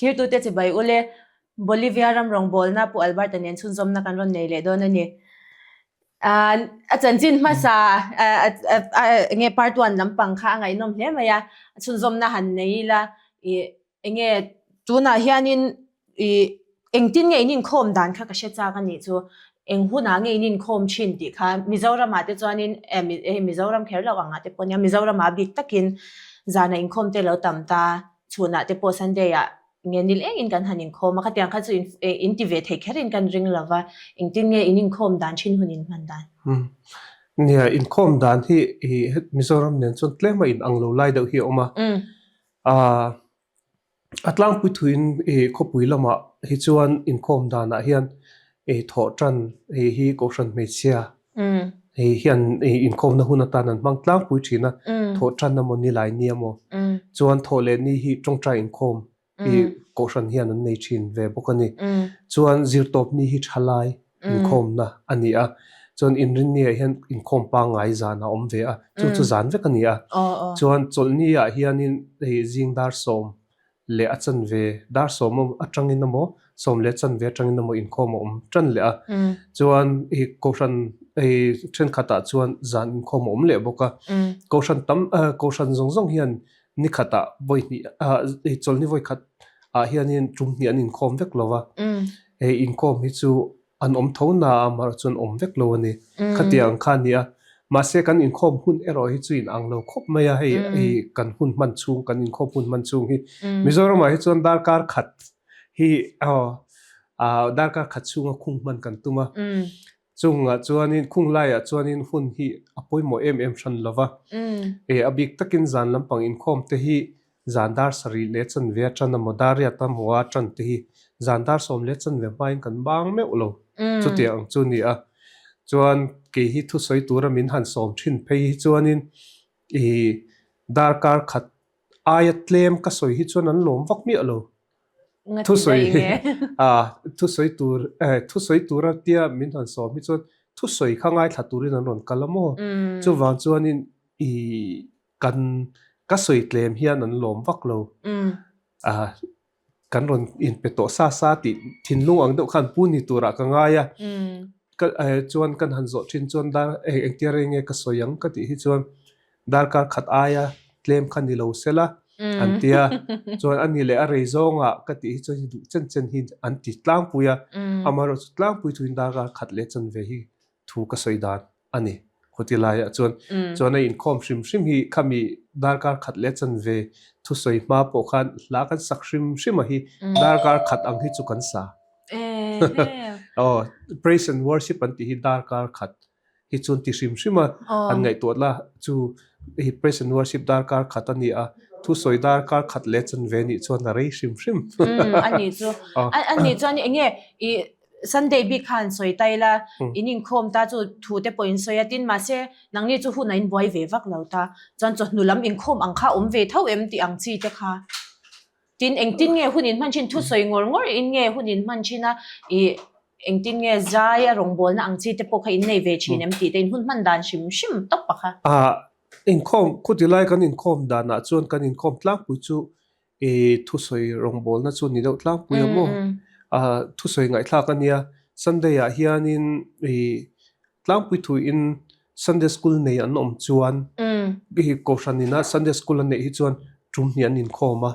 here tu te chibai ule Bolivia ram rong bol na pu Albert anian chun zom na kan ron nei le don ani a chan chin ma sa nge part 1 lampang kha ngai nom hle maya chun zom na han nei la nge tuna hianin engtin nge inin khom dan kha ka she cha ka ni chu eng huna nge inin khom chin ti kha Mizoram ate chuanin Mizoram kher law anga te ponya Mizoram a big takin zana in khom te lo tamta chuna te po Sunday ya nge nil in kan hanin khom ka tiang kha chu intive the kherin kan ring lawa engtin nge inin khom dan chin hunin man dan nia in khom dan hi Mizoram nen chon tlema in anglo lai deuh hi oma atlang pu thuin khopui lama hi chuan in khom dan a hian tho tran hi ko ran me sia hian in khom na huna tan an mang tlang pu thina tho tran na mon ni lai niamo chuan tho le ni hi tong tra in khom ko ran hian an nei thin ve bokani chuan zir top ni hi thalai in khom na ania chuan in rin ni hian in khom pa ngai zana om ve a chu zan ve kania chuan chol ni a hian in jing dar som le achan ve dar som atangin namo som le chan ve atangin namo in khom tran le a chuan ko ran then khata chuan zan in khom le boka ko ran zong hian ni khata voi ni chol ni voi khat a hian in tum ni an in khom vek lova in khom hi chu an thona mar chun vek lo ani khatiang khania ma se kan in khom hun ero hi chu in anglo khop maya hei kan hun man chung kan in khop hun man chung hi Mizoram hi chon dar kar khat hi dar kar khat chunga khung man kan tuma chunga chuanin khung lai a chuanin hun hi apoi mo em than lova abik takin zan lampang in khom te hi zandar sari le chan ve than modaria tam wa than te hi zandar som le chan ve bain kan bang me ulo chu te ang chu ni a chuan ke hi thu soi tura min han som thin phei chuanin dar kar khat ayat tlem ka soi hi chuan an lom vak mi alo thu soi tura tia min han som hi chuan thu soi khangai thaturin an ron kalamo chu wang chuanin kan ka soi tlem hian an lom vak lo kan ron in peto sa ti thinlung ang deuh khan puni tura ka ngaya chuan kan han zo thin chuan dar engtiarenge ka soyang ka ti hi chuan dar kar khat aya tlem khan ni lo sela antia chuan ani le a reizonga ka ti hi chuan du chen hi anti tlang puya amaro tlang pui thuin dar kar khat le chan ve hi thu ka soidan ani khotilaya chuan in khom shrim hi khami dar kar khat le chan ve thu soi ma po khan la kan sak shrim hi dar kar khat ang hi chu kan sa praise and worship anti hi dar kar khat hi chun ti shima an ngai to la chu hi praise and worship dar kar khat ani a thu soi dar kar khat le chan ve ni chuan rei shrim ani chu ani nge Sunday bi khan soi taila inin khom ta chu thu te point soi atin ma se nangni chu hu nain boy ve vak lauta chan chu nulam in khom ang kha ve thau em ti ang chi te kha tin engtin nge hunin man chin thu soi ngor in nge hunin man china engtin nge zaya rong bol na ang chi te po kha in nei ve chin em ti te hun man dan shim tok pa kha in khom khutilai kan in khom dana chuan kan in khom tlang pu chu thu soi rong bol na chu ni deuh tlang pu mo thu soi ngai thla kania Sunday a hianin tlang pu thu in Sunday school nei an chuan hi ko ranina Sunday school nei hi chuan tum ni an in khoma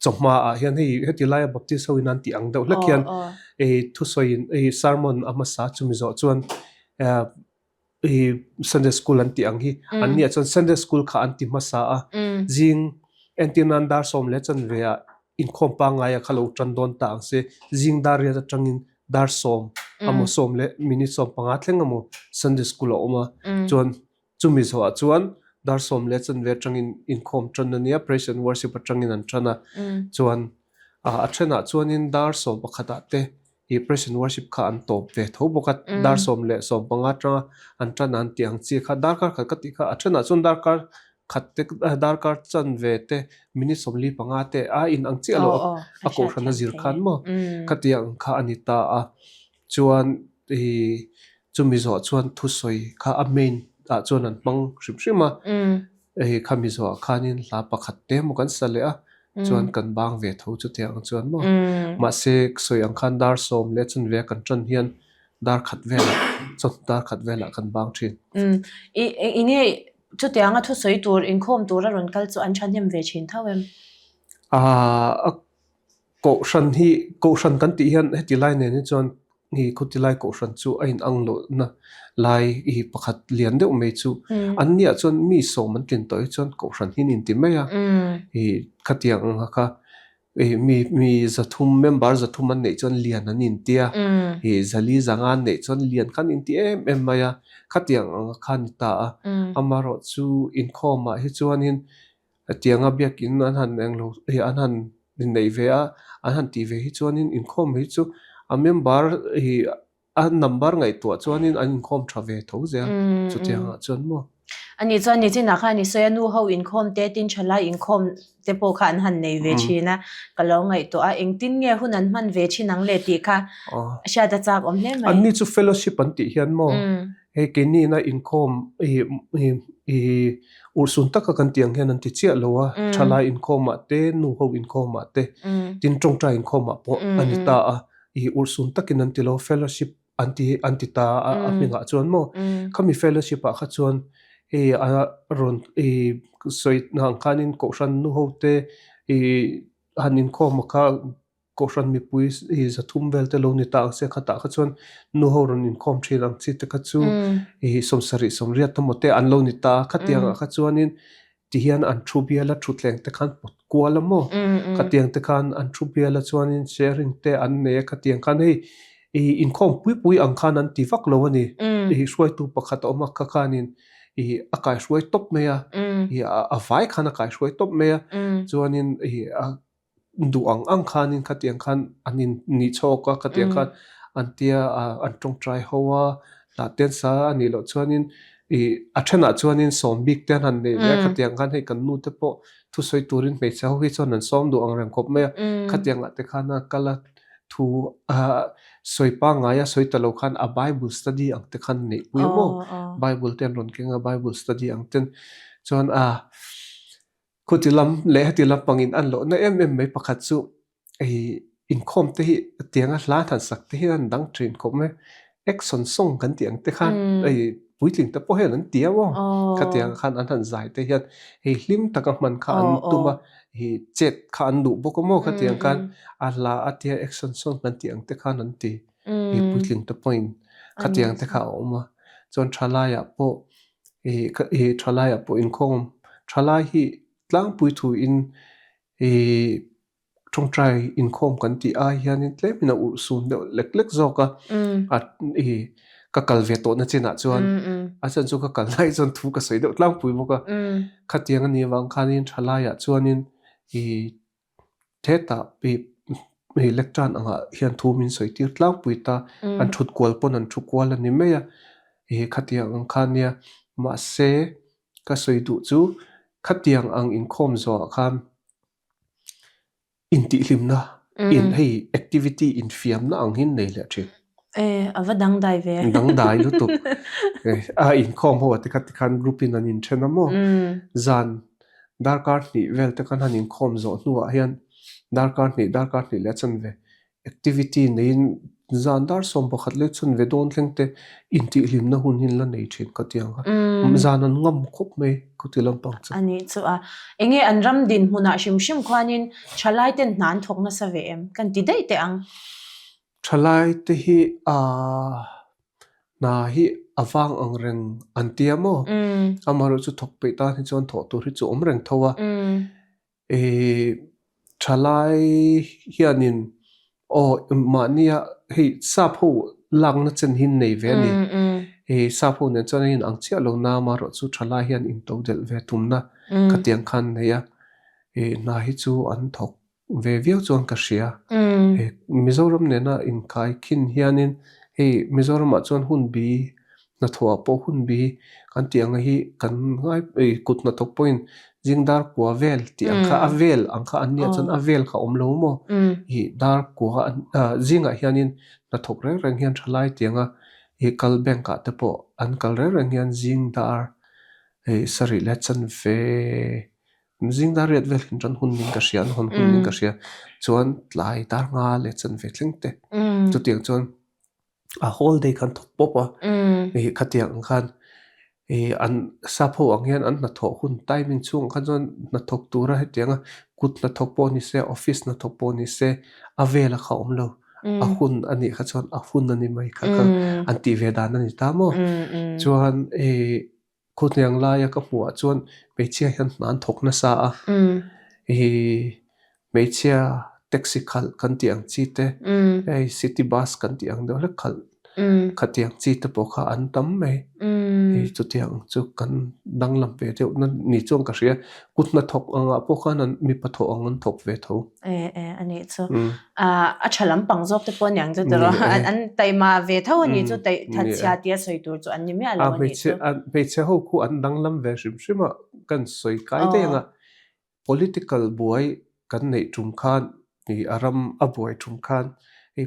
choma a hian heti lai baptist ho inan ti ang deuh lakian thu soi sermon ama sa chumi zo chuan Sunday school an ti ang hi an nia chuan Sunday school kha an ti masa a jing entinan dar som le chan ve a in khom pa ngaya khalo tran don ta ang se jing dar ya tangin dar som amo som le minute som panga thleng amo Sunday school oma chuan chumi zo a chuan dar som le chan ve tangin in khom tran ania praise and worship tangin an trana chuan a thena chuan in dar som pakhata te i praise and worship kha an top ve tho bokat dar som le som panga tra an tran an tiang chi kha dar kar kha kati kha a thena chun dar kar khatte dar kar chan ve te minute som li panga te a in ang chi alo a ko rana zir khan mo khatiang kha anita a chuan chumi zo chuan thu soi kha a main a chuan an mang shima khami zo khanin la pakhat te mo kan sale a chuan kan bang ve tho chu tiang chuan mo ma se soi ang khan dar som le chun ve kan tran hian dar khat vela chon dar khat vela kan bang thin inge chu tianga thu soi tur in khom tur a ron kal chu an thanem ve thin thawem a ko shan kan ti hian heti lai ne ni chuan ni khuti lai ko shan chu ain ang lo na lai I pakhat lian deuh mai chu an nia chuan mi so man tin toi chuan ko shan hin in ti mai a I khatiang kha mi zathum member zathum an nei chuan lian an in tia zali zangan nei chuan lian khan in ti em maya khatiang khan ta amaro chu in khoma hi chuanin tianga biakin an han englo an han nei ve a an han ti ve hi chuanin in khom hi chu a member a number ngai to chuanin an khom tha ve tho zia chu tianga chuan mo ani chuan ni chin kha ni soya nu ho in khom te tin thala in khom te po kha an han nei ve china kalo ngai to a eng tin nge hun an man ve chinang le ti kha sha da chak om hle mai an ni chu fellowship an ti hian mo he ke ni na in khom ursun taka kan tiang hian an ti chia lowa thala in khoma te nu ho in khoma te tin tong tra in khoma po anita a ursun takin an ti lo fellowship anti ta a minga chuan mo khami fellowship a kha chuan a ron soi nang khanin ko ran nu ho te hanin khoma kha ko ran mi pui zathum vel te lo ni ta se khata kha chuan nu ho ron in khom thil ang chi te kha chu somsari somria tamote an lo ni ta khatiang kha chuanin ti hian an thu biala thutleng te khan pot kuala mo khatiang te khan an thu biala chuanin sharing te an ne khatiang khan hei in khom pui ang khan an ti vak lo ani hruai tu pakhat oma kha khanin akai hruai top meya a vai khan akai hruai top meya chuanin du ang khanin khatiang khan anin ni choka khatiang khan antia an tong try howa la ten sa ani lo chuanin a thena chuanin som big ten han ne le khatiang khan hei kan nu te po thu soi turin me chau hi chon an som du ang rang khop me khatiang la te khana kala thu soipa ngaya soitalo khan a bible study ang te khan nei pui mo bible ten ron kenga bible study ang ten chuan khutilam le hatilam pangin an lo na mai pakhat chu in khom te hi tianga hla than sak te hi an dang trin khop me action song kan tiang te khan puitling te po hen an tia wo khatiang khan an han zai te hian hlim taka man kha an tuma chet kha an du bokomo khatiang khan ala atia action song kan tiang te khan an ti puitling te point khatiang te kha oma chon thalaya po thalaya po in khom thala hi tlang pui thu in trong trai in khom kan ti a hian in tle mina ur sun de lek zoka at ka kalve to na chena chuan a chan chu ka kalnai chon thu ka sei de tlang pui mo ka khatiang ani wang khanin thalaya chuanin theta lectran anga hian thu min soi tir tlang pui ta an thut kwal pon an thu kwal ani meya khatiang ang khania ma se ka soi du chu khatiang ang in khom zo khan in ti hlimna in hei activity in fiam na ang hin nei le thi ava dang dai ve dang dai lu tu in khom ho te khan group in an in thena mo zan darkar ni vel te kan han in khom zo nuwa hian darkar ni le chan ve activity nei zan dar som pakhat le chun ve don thlengte in ti hlimna hun hin la nei thin ka tiang zan an ngam khop me kutilam pang cha ani chu a enge anram din huna shim khwanin thalai ten nan thokna sa ve em kan ti dei te ang thalai te hi na hi awang ang reng antiamo amaro chu thok pe ta ni chon tho tu ri chu om reng thowa thalai hianin mania hei sapho lang na chen hin nei ve ni sapho ne chon in ang chia lo na maro chu thalai hian in to del ve tumna khatiang khan neya na hi chu an thok ve viau chon ka ria Mizoram ne na in kai khin hianin Mizoram a chon hun bi na thua po hun bi kan tiang hi kan ngai kut na thok point jingdar kwa vel ti angkha avel angkha ania chon avel kha omlo mo hi dar kwa jinga hianin na thok reng hian thalai tianga kalbeng ka te po an kal reng hian jingdar sari le chan ve zing da red vel hin ran hun ning ka hrian hun ning ka hria chuan tlai tar nga le chan ve thlengte chu tiang chuan a whole day kan thok popa khatiang khan an sapo ang hian an na tho hun timing chung khan chuan na thok tura hetianga kut na thok po ni se office na thok po ni se avela kha omlo a hun ani kha chuan a hun ani mai kha kha an ti ve dan ani ta mo chuan khutniang la ya ka pu chuan pechia hian nan thok na sa a mechia taxi khal kan tiang chi te city bus kan tiang do la khal khatiang chi te po kha an tam mai chu tiang chu kan dang lam pe te ni chong ka hria kut na thok anga po khan an mi pa tho ang an thok ve tho ani chu a thalam pang jok te pon yang chu ro an taima ve tho ani chu tai thatchia tia soi tur chu an ni me alo ani chu pe ho khu an dang lam ve shim shima kan soi kai te nga political buai kan nei tum khan ni aram a buai tum khan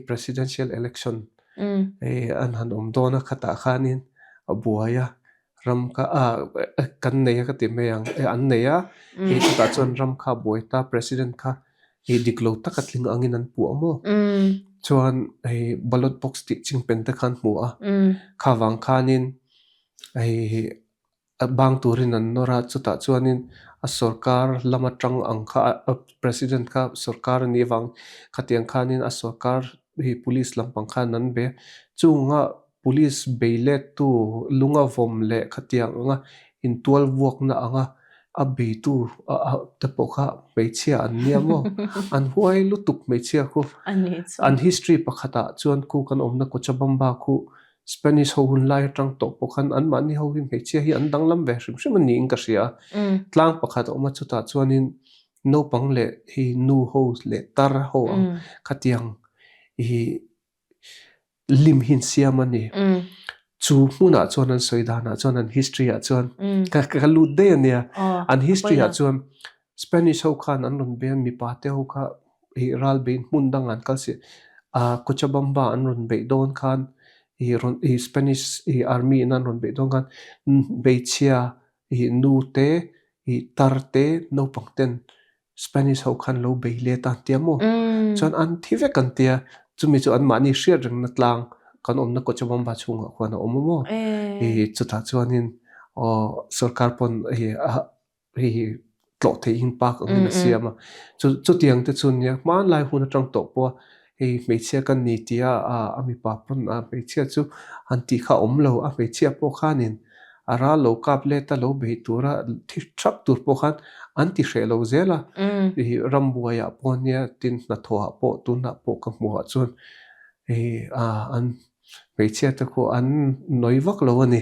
presidential election an han dona khata khanin a buaya ram ka kan nei ka ti me yang an nei a ta chon ram kha boita president kha diklo takatling angin an pu amo chuan ballot box ti chingpen te khan mu a khawang khanin bang turin an nora chuta chuanin a sarkar lama tang ang kha president kha sarkar ni wang khatiang khanin a sarkar police lampang khan nan be chunga police beilet tu lunga vom le khatiang anga in 12 wok na anga a be tu te pokha meichia an niamo an huai lutuk meichia khu an history pakhata chuan ku kan omna Cochabamba khu Spanish ho hun lai tang to pokhan an mani ho hi meichia hi an danglam ve hrim hrim ani in ka ria tlang pakhat oma chuta chuanin no pang le hi nu ho le tar ho khatiang hi lim hin siamani chu huna chuan an soidana chuan an history a chuan ka lu de ania an history a chuan Spanish ho khan an run be mi pa te ho kha ral bein mun dang an kalsi Cochabamba an run be don khan Spanish army an run be don khan beichia nu te tar te no pangten Spanish ho khan lo beile ta tiamo chuan an thive kan tia chumi chu an mani hriat reng na tlang kan omna Cochabamba chunga khwana omomo chuta chuanin sarkar pon tlo the in park ang siama chu tiang te chun ya man lai hun atang to po meichia kan ni tia ami pa pon meichia chu an ti kha omlo a meichia po khanin ara lo kap le ta lo be tura thi thak tur po khan an ti hrelo zela rambuaya ponia tin na thoa po tu na po ka mu chun an meichia ta ko an noivak lo ani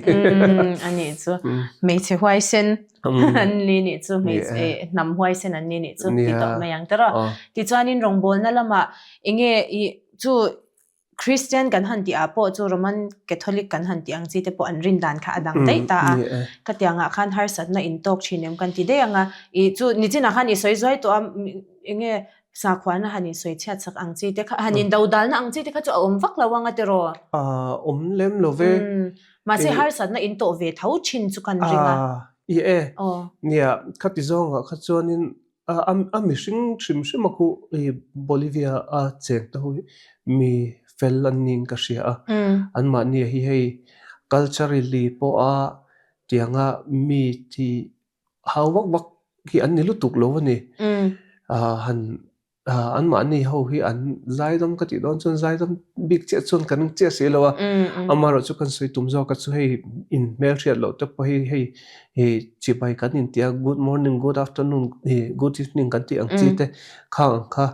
ani chu meichia huai sen an li ni chu meichia nam huai sen an ni chu ti to mayang tara ti chuanin rongbol na lama inge chu Christian kan han ti apo chu Roman Catholic kan han ti ang chi te po an rin dan kha adang dai ta ka tianga khan har sat na in tok thinem kan ti de anga chu ni china khan i soi zoi to inge sa khwana hani soi chha chak ang chi te kha hanin daudal na ang chi te kha chu om vak lawanga te ro om lem love ma se har sat na in to ve thau chin chu kan ringa nia khati zonga kha chuanin mi hring thrim hrim aku Bolivia a chek to mi fel an ning ka hria an ma ni hi hei culturally po a tianga mi ti hawak bak hi an nilu tuk lo ni han an ma ni ho hi an zaidam ka ti don chun zaidam big che chun kan che se lo amaro chu kan soi tum zo ka chu hei in mel thriat lo te po hei chi bai kan in tia good morning good afternoon good evening kan ti ang chi te kha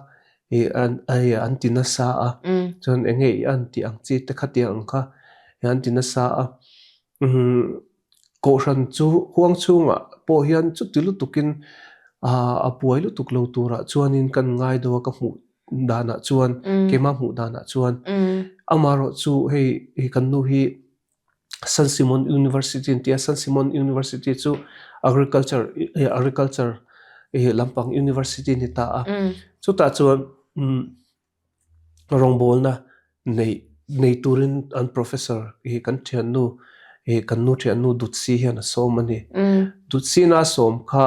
an tina sa chon enge an ti ang chi te khati ang kha an tina sa ko ran chu huang chunga po hian chu tilu tukin a puai lu tuk lo tura chuanin kan ngai do ka mu dana chuan kema mu dana chuan amaro chu hei kan nu hi San Simon University India San Simon University chu agriculture lampang university ni ta chu ta chuan rongbol na nei turin an professor kan thian nu kan nu thian nu dutsi hian som ani dutsi na som kha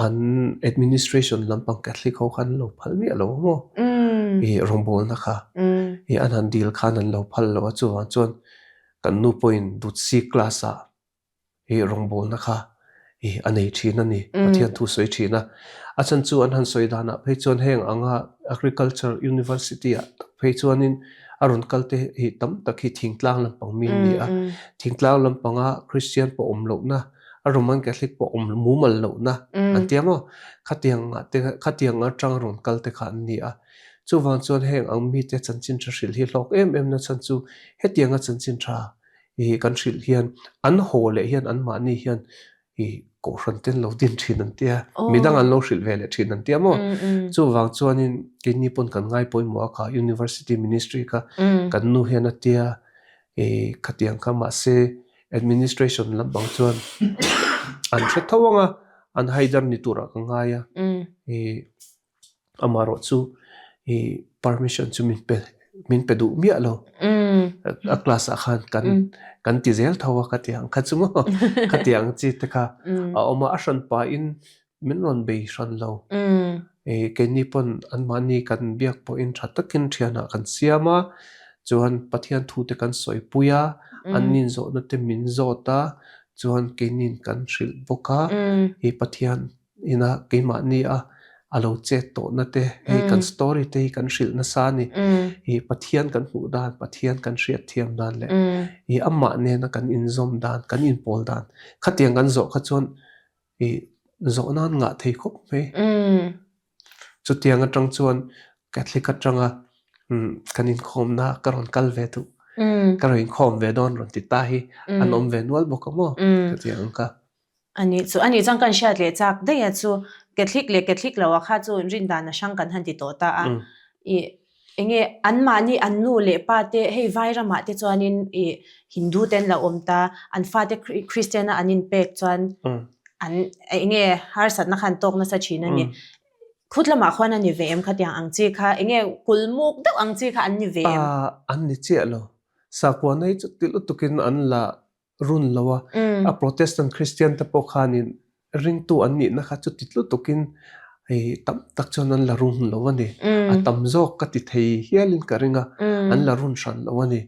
an administration lampang Catholic ho khan lo phal mi alo mo rongbol na kha an han deal khan an lo phal lo chuan kan nu point dut si class a rongbol na kha anei thina ni pathian thu soi thina achan chu an han soi dana phei chuan heng anga agriculture university a phei chuan in arun kalte tam takhi thingtlang lampang mi ni a thingtlang lampanga Christian po omlo na a Roman Catholic po mumal lo na antiamo khatiang atang ron kalte khan ni a chuwang chuan heng ang mi te chanchin tha hril hi hlok em na chan chu hetianga chanchin tha kan hril hian an hole hian an ma ni hian ko hranten lo din thin an tia midang an lo hril vele thin an tia mo chuwang chuanin kini pon kan ngai poimo kha university ministry ka kan nu hian atia khatiang kha ma se administration lambang chuan an thre thawanga an haidar ni tura ka ngaya amaro chu permission chu min pedu mi alo a class a khan kan ti zel thawa khatiang khachumo khatiang chi te kha a oma ashan pa in minron be shan lo keni pon an mani kan biak po in thatakin thiana kan siama chuan pathian thu te kan soi puya an nin zo na te min zo ta chuan kenin kan hril boka pathian ina keima ni a alo che to na te kan story te kan hril na sa ni pathian kan hu dan pathian kan hriat thiam dan le amma ne na kan in zom dan kan in pol dan khatiang kan zo kha chuan zo nan nga thei khop me chutiang atang chuan Catholic atanga kan in khom na karon kal ve tu karon khom ve don ron ti ta hi anom ve nual bokamo khatiang ka ani chang kan shat le chak de ya chu Catholic lawa kha chu rin dan na sang kan han ti to ta a enge anmani annu le pa te hei vaira ma te chuanin Hindu ten la omta an fa te Christian anin pek chuan an enge har sat na khan tok na sa china ni khutla ma khwana ni vem khatiang angchi kha enge kulmuk deuh angchi kha an ni vem an ni che lo sakwa nei chu til tukin an la run lawa a Protestant Christian te po khanin ring tu an ni na kha chu titlu tukin tam tak chon an la run lawani a tam zok ka ti thei hialin ka ringa an la run shan lawani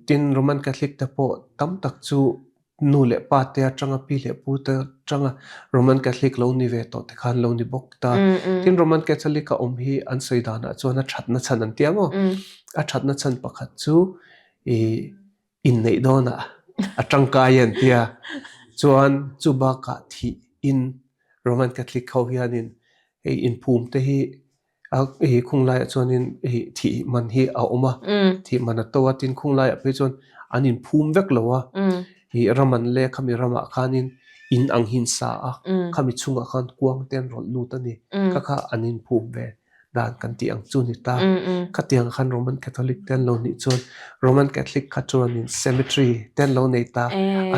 tin Roman Catholic te po tam tak chu nu le pa te atanga pi le pu te atanga Roman Catholic lo ni ve to te khan lo ni bok ta tin Roman Catholic ka om hi an soidana chuan a thatna chan an tiamo a thatna chan pakhat chu in nei dona atangka yan tia chuan chu ba ka thi in Roman Catholic ho hianin in phum te hi khunglai chuanin thi man hi a oma thi man to atin khunglai a pe chuan anin phum vek lowa raman le khami rama khanin in ang hin sa a khami chunga khan kuang ten rol nu ta ni kha anin phum ve dan kan ti ang chu ni ta khatiang khan Roman Catholic ten lo ni chuan Roman Catholic khatron in cemetery ten lo nei ta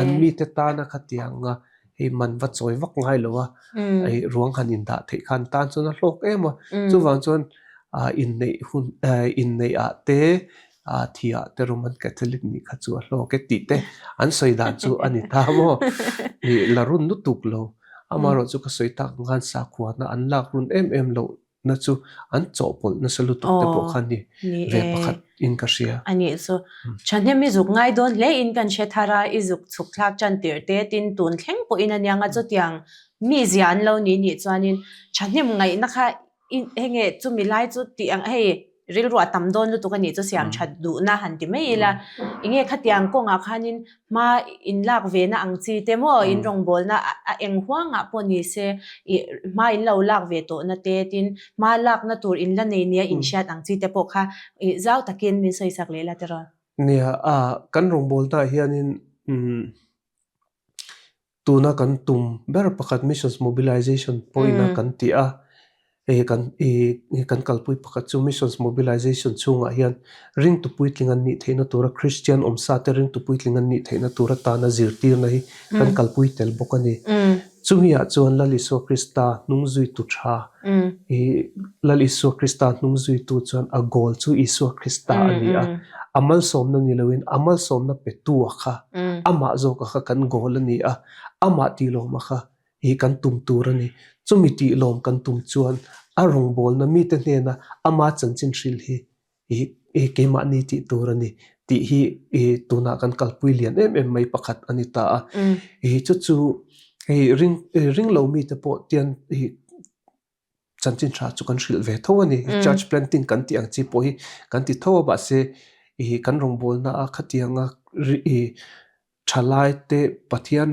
an mi te ta na khatianga man va choi vak ngai lowa ruang han in da thei khan tan chuna hlok ema chuwang chuan in nei a te thia te Roman Catholic ni kha chu hlok ke ti te an soida chu ani ta mo la run nu tuk lo amaro chu ka soita ngan sa khuwa na an lak run em lo na chu an chopol na salu tuk te po khan ni ve pakhat in ka ria ani so chanhe mi zuk ngai don le in kan she thara i zuk chuk thlak chan tir te tin tun thleng po in anianga chu tiang mi zian lo ni chuanin chanhem ngai na kha henge chu mi lai chu tiang hei ril ro tam don lu tu ka ni chu siam that du na han ti mai la inge khatiang ko nga khanin ma in lak ve na ang chi te mo in rong bol na eng huanga poni se ma in lo lak ve to na te tin ma lak na tur in la nei nia in shat ang chi te po kha zau takin min soi sak le la tera nia kan rong bol ta hianin tuna kan tum ber pakhat missions mobilization poina kan ti a kan kalpui pakhat chu missions mobilization chunga hian ring tu puitling an ni theina tura Christian omsa te ring tu puitling an ni theina tura ta na zirtir na hi kan kalpui tel bokani chumia chuan laliso Krista nungzui tu tha laliso Krista nungzui tu chuan a gol chu Isu Krista ani a amal som na nilawin amal som na petu kha ama zo ka kan gol ani a ama ti lo ma kha hi kan tum turani chumi ti lom kan tum chuan a rong bol na mi te hne na ama chanchin hril hi keima ni ti turani ti hi tuna kan kalpui lian em mai pakhat ani ta a hi chu ring lo mi te po tian hi chanchin tha chu kan hril ve tho ani church planting kan ti ang chi po hi kan ti tho ba se hi kan rong bol na a khatianga thalai te pathian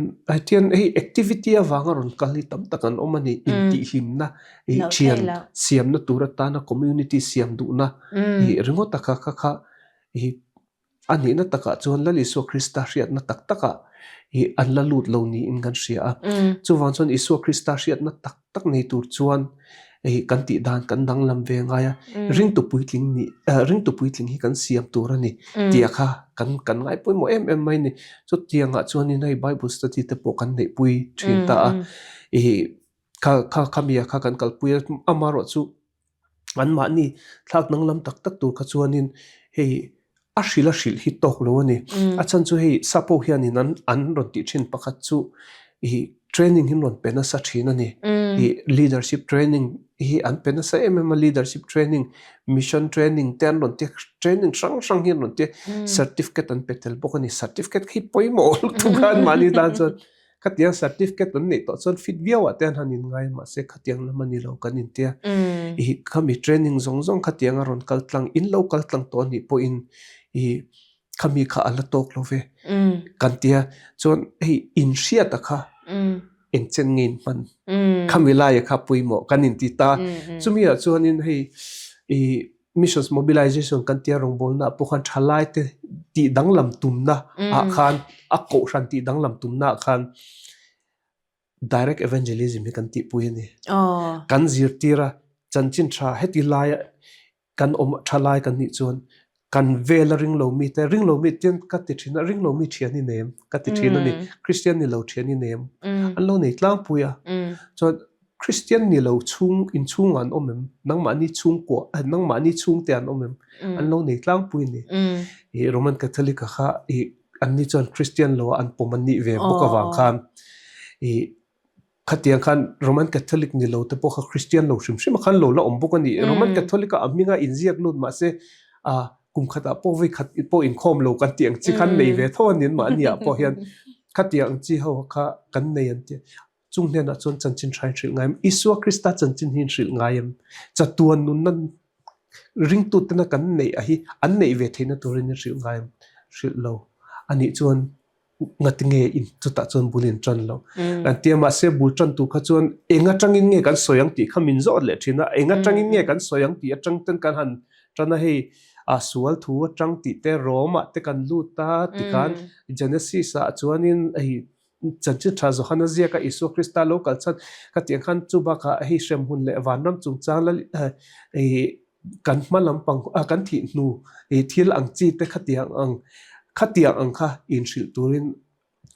tian hi activity awanga ron kali tam takan omani inti himna hi chian siam na turata na community siam du na hi ringo taka kha hi ani na taka chuan lali so krista hriat na tak taka hi an la lut lo ni in kan hria chuwan chuan isu krista hriat na tak tak nei tur chuan hi kan ti dan kan dang lam ve ngaya ring tu puitling hi kan siam tur ani tia kha kan ngai pui mo em mai ni chu tianga chuan in hei bible study te po kan nei pui thin ta a hi kha mia kha kan kal pui amaro chu an ma ni thlak nang lam tak tak tur kha chuan in hei a hril hi tok lo ani a chan chu hei sapo hianin an ron ti thin pakhat chu hi training hin ron pena sa thina ni hi leadership training hi an pena sa leadership training mission training ten ron te training sang hin ron te certificate an petel bokani certificate hi poimo tu kan mani dan chon khatiang certificate an nei to chon fit viawa ten hanin ngai ma se khatiang lamani lo kanin tia hi khami training zong khatiang ron kaltlang in local tlang to ni po in hi khami kha ala tok love kan tia chon hei in hria ta kha eng chen ngin man khamila ya kha puimo kanin ti ta chumia chuanin hei missions mobilization kan tia rong bol na pokhan thalai te ti danglam tumna a khan a ko ran ti danglam tumna khan direct evangelism kan ti puini kan zir tira chanchin tha heti lai kan thalai kan ni chuan kan vela ring lo mi tian ka ti thina ring lo mi thiani nem ka ti thina ni christian ni lo thiani nem an lo nei tlang puya so christian ni lo chung an omem nang ma ni chung ko nang ma ni chung te an omem an lo nei tlang pui ni e roman catholic kha e an ni chon christian lo an pomani ve boka wang khan e khatiang khan roman catholic ni lo te po kha christian lo shim khan lo la om boka ni roman catholic a aminga inziak lut ma se a kum khata po vi khat po in khom lo kan tiang chi khan nei ve thon nin ma nia po hian khatiang chi ho kha kan nei an ti chung ne na chon chanchin thai thil ngaim isua krista chanchin hin thil ngaim chatuan nun nan ring tu tena kan nei a hi an nei ve theina turin thil ngaim thil lo ani chon ngatinge in chuta chon bulin tran lo an tiama se bul tran tu kha chon enga tangin nge kan soyang ti khamin zo le thina enga tangin nge kan soyang ti atang ten kan han trana hei a sual thu atang ti te roma te kan lu ta ti kan genesis a chuanin ei chachi tha zo khana zia ka isu krista local chat ka tiang khan chu ba ka hei shem hun le wanam chung chang la ei kan malam pang kan thi nu ei thil ang chi te khatiang ang kha in shil turin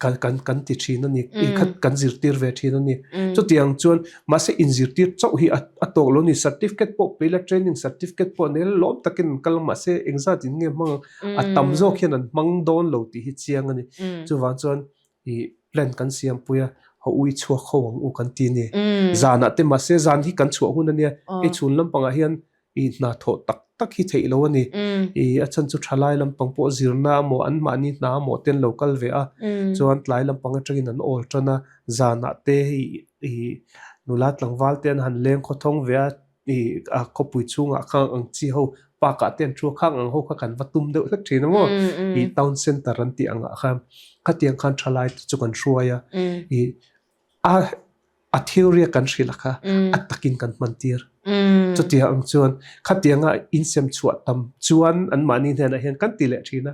kan ti thina ni khat kan zirtir ve thina ni chu tiang chuan ma se in zirtir chau hi atok lo ni certificate po pela training certificate po ne lom takin kalma se engza tin nge mang atam zo khian an mang don lo ti hi chiang ani chu wang chuan i plan kan siam puya ho ui chua khowang u kan ti ni zana te ma se zan hi kan chua hun ania e chun lam panga hian i na tho tak hi thei lo ani e achan chu thalai lam pang po zirna mo an mani na mo ten local ve a chuan tlai lam pang atangin an ol tana zana te hi nulat langwal ten han leng khothong ve a khopui chunga khang ang chi ho pa ka ten chu khang ang ho kha kan vatum de lak thina mo i town center an ti anga kha khatiang khan thalai chu kan hruaya i a theory kan hrilakha atakin kan mantir chutia ang chuan khatianga insem chuat tam chuan an mani hena hian kan ti le thina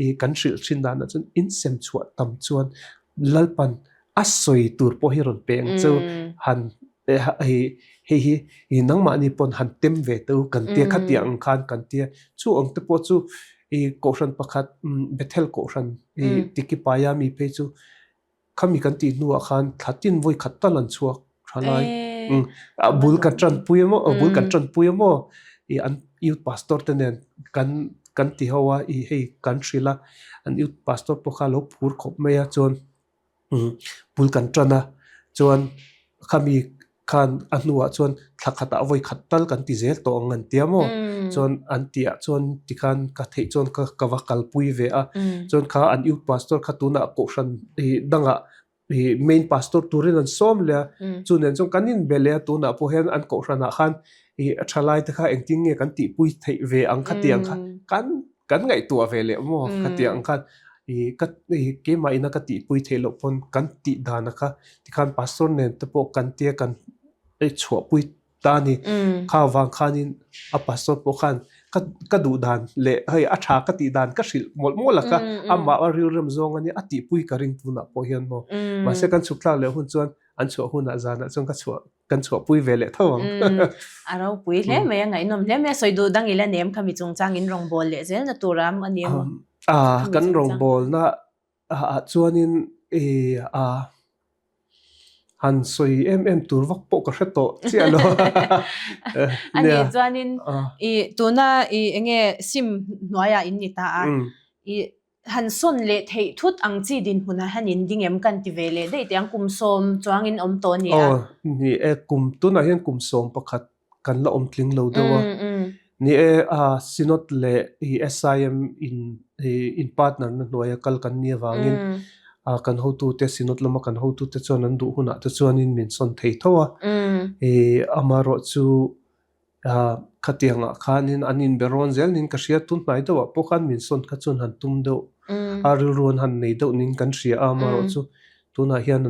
i kan hril thin dan chun insem chuat tam chuan lalpan asoi tur po hiron peng chu han hi nang mani pon han tem ve tu kan tia khatiang khan kan tia chu ang te po chu i koran pakhat bethel koran i tikipaya mi pe chu khami kan ti nu khan thatin voi khattalan chuak thalai bul katran puyamo i an youth pastor tenen kan ti hawa i hei kan thrila an youth pastor po kha lo phur khop meya chon bul kan trana chuan khami khan anua chuan thlakata voi khattal kan ti zel to ngan tiamo chuan antia chuan tikhan ka thei chuan ka wakal pui ve a chuan kha an youth pastor khatuna ko shan danga main pastor turin an som le chunen chuan kanin bele tuna po hen an ko rana khan athalai ta kha engting nge kan ti pui thei ve ang khatiang kha kan ngai tua ve le mo khatiang khan ke ma ina ka ti pui thelo pon kan ti dana kha tikhan pastor nen te po kan tia kan chua pui ta ni kha wang khanin a pastor po khan ka du dan le hei a tha ka ti dan ka hril mol ka amma a ril rem zong ani a ti pui ka ring tuna po hian mo ma se kan chukla le hun chuan an chua huna zana chuan kan chua pui ve le thawang aro pui hle me ngai nom hle me soidu dang ila nem khami chung chang in rong bol le zel na turam ani mo kan rong bol na chuanin han soi em tur vak po ka hreto chi alo ani chuanin tuna enge sim noya in ni ta a han son le thei thut ang chi din huna hanin dingem kan ti vele dei tiang kum som chuangin om to ni a ni kum tuna hian kum som pakhat kan la om tling lo dewa ni sinot le SIM in partner na noya kal kan ni wangin kan ho tu te sinot lama kan ho tu te chuan an du huna te chuan in min son thei thawa amaro chu khatianga khanin anin beron zel nin ka hria tun mai dawa pokhan min son kha chun han tum do aril ruan han nei do nin kan hria amaro chu tuna hian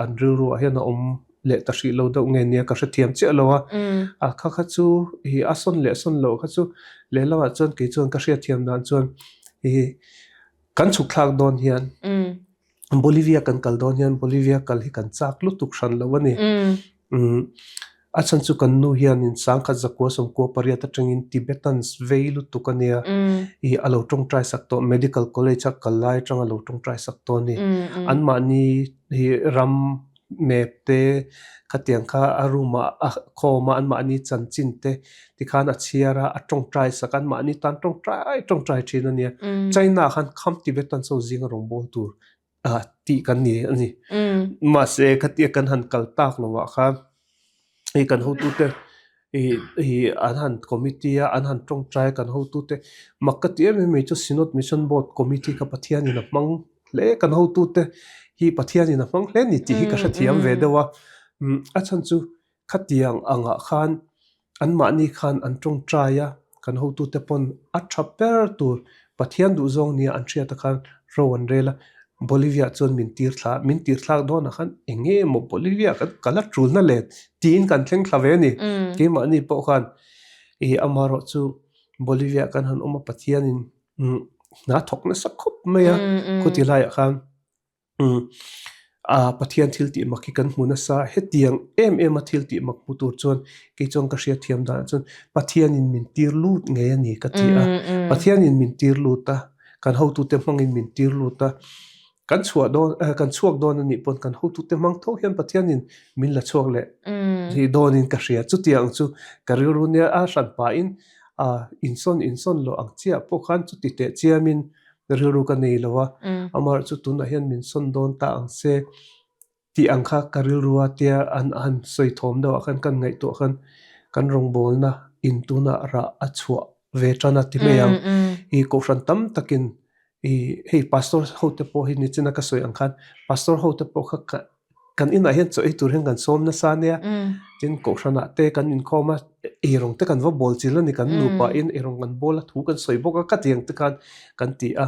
an ril ru hian om le ta hri lo do nge nia ka hrethiam che lowa kha chu a son lo kha chu le lawa chuan ke chuan ka hria thiam dan chuan kan chukhlak don hian Bolivia kan kal don hian Bolivia kal hi kan chak lu tuk hran lo ani achan chu kan nu hian in sangkhat zakwa somko pariata tengin Tibetans veilu tukania alo tong try sakto medical college a kalai tang alo tong try sakto ni anma ni ram map te khatiang kha aruma khoma anma ni chanchin te tikhan achiara atong try sakan ma ni tan tong try thina nia China khan kham Tibetan so jing rong bol tur ti kan ni ani ma se khatia kan han kal tak lowa kha kan ho tu te an han committee an han tong try kan ho tu te makati me chu sinot mission board committee ka pathian in mang le kan ho tu te hi pathian in mang le ni ti hi ka hrathiam ve dewa achan chu khatiang anga khan an ma ni khan an tong try ya kan ho tu te pon a thaper tur pathian du zong ni an thria ta khan ro an rela Bolivia chon min tir thla don khan enge mo Bolivia kan kala trul na le tin kan thleng thlave ni ke ma ni po khan amaro chu Bolivia kan han oma pathian in na thok na sakhop meya kutilai khan pathian thilti makhi kan hmuna sa hetiang em a thilti mak putur chon ke chong ka hria thiam da chon pathian in min tir lut nge ani ka ti a pathian in min tir luta kan ho tu te mangin min tir luta kan chuak don ani pon kan ho tu te mang tho hian pathian in min la chuak le hi don in ka hria chu tiang chu kariru nia a ran pa in inson lo ang chia po khan chu ti te chiamin riru ka nei lowa amar chu tuna hian min son don ta ang se ti ang kha karil ruwa tia an soi thom do khan kan ngai to khan kan rong bol na in tuna ra a chua ve tana ti meyang ko ran tam takin hey pastor hote po hi ni china ka soi ang khan pastor hote po kha kan ina hian choi tur hen kan som na sa nia tin ko rana te kan in khoma erong te kan va bol chila ni kan nu pa in erong kan bol a thu kan soi boka ka tiang te kan ti a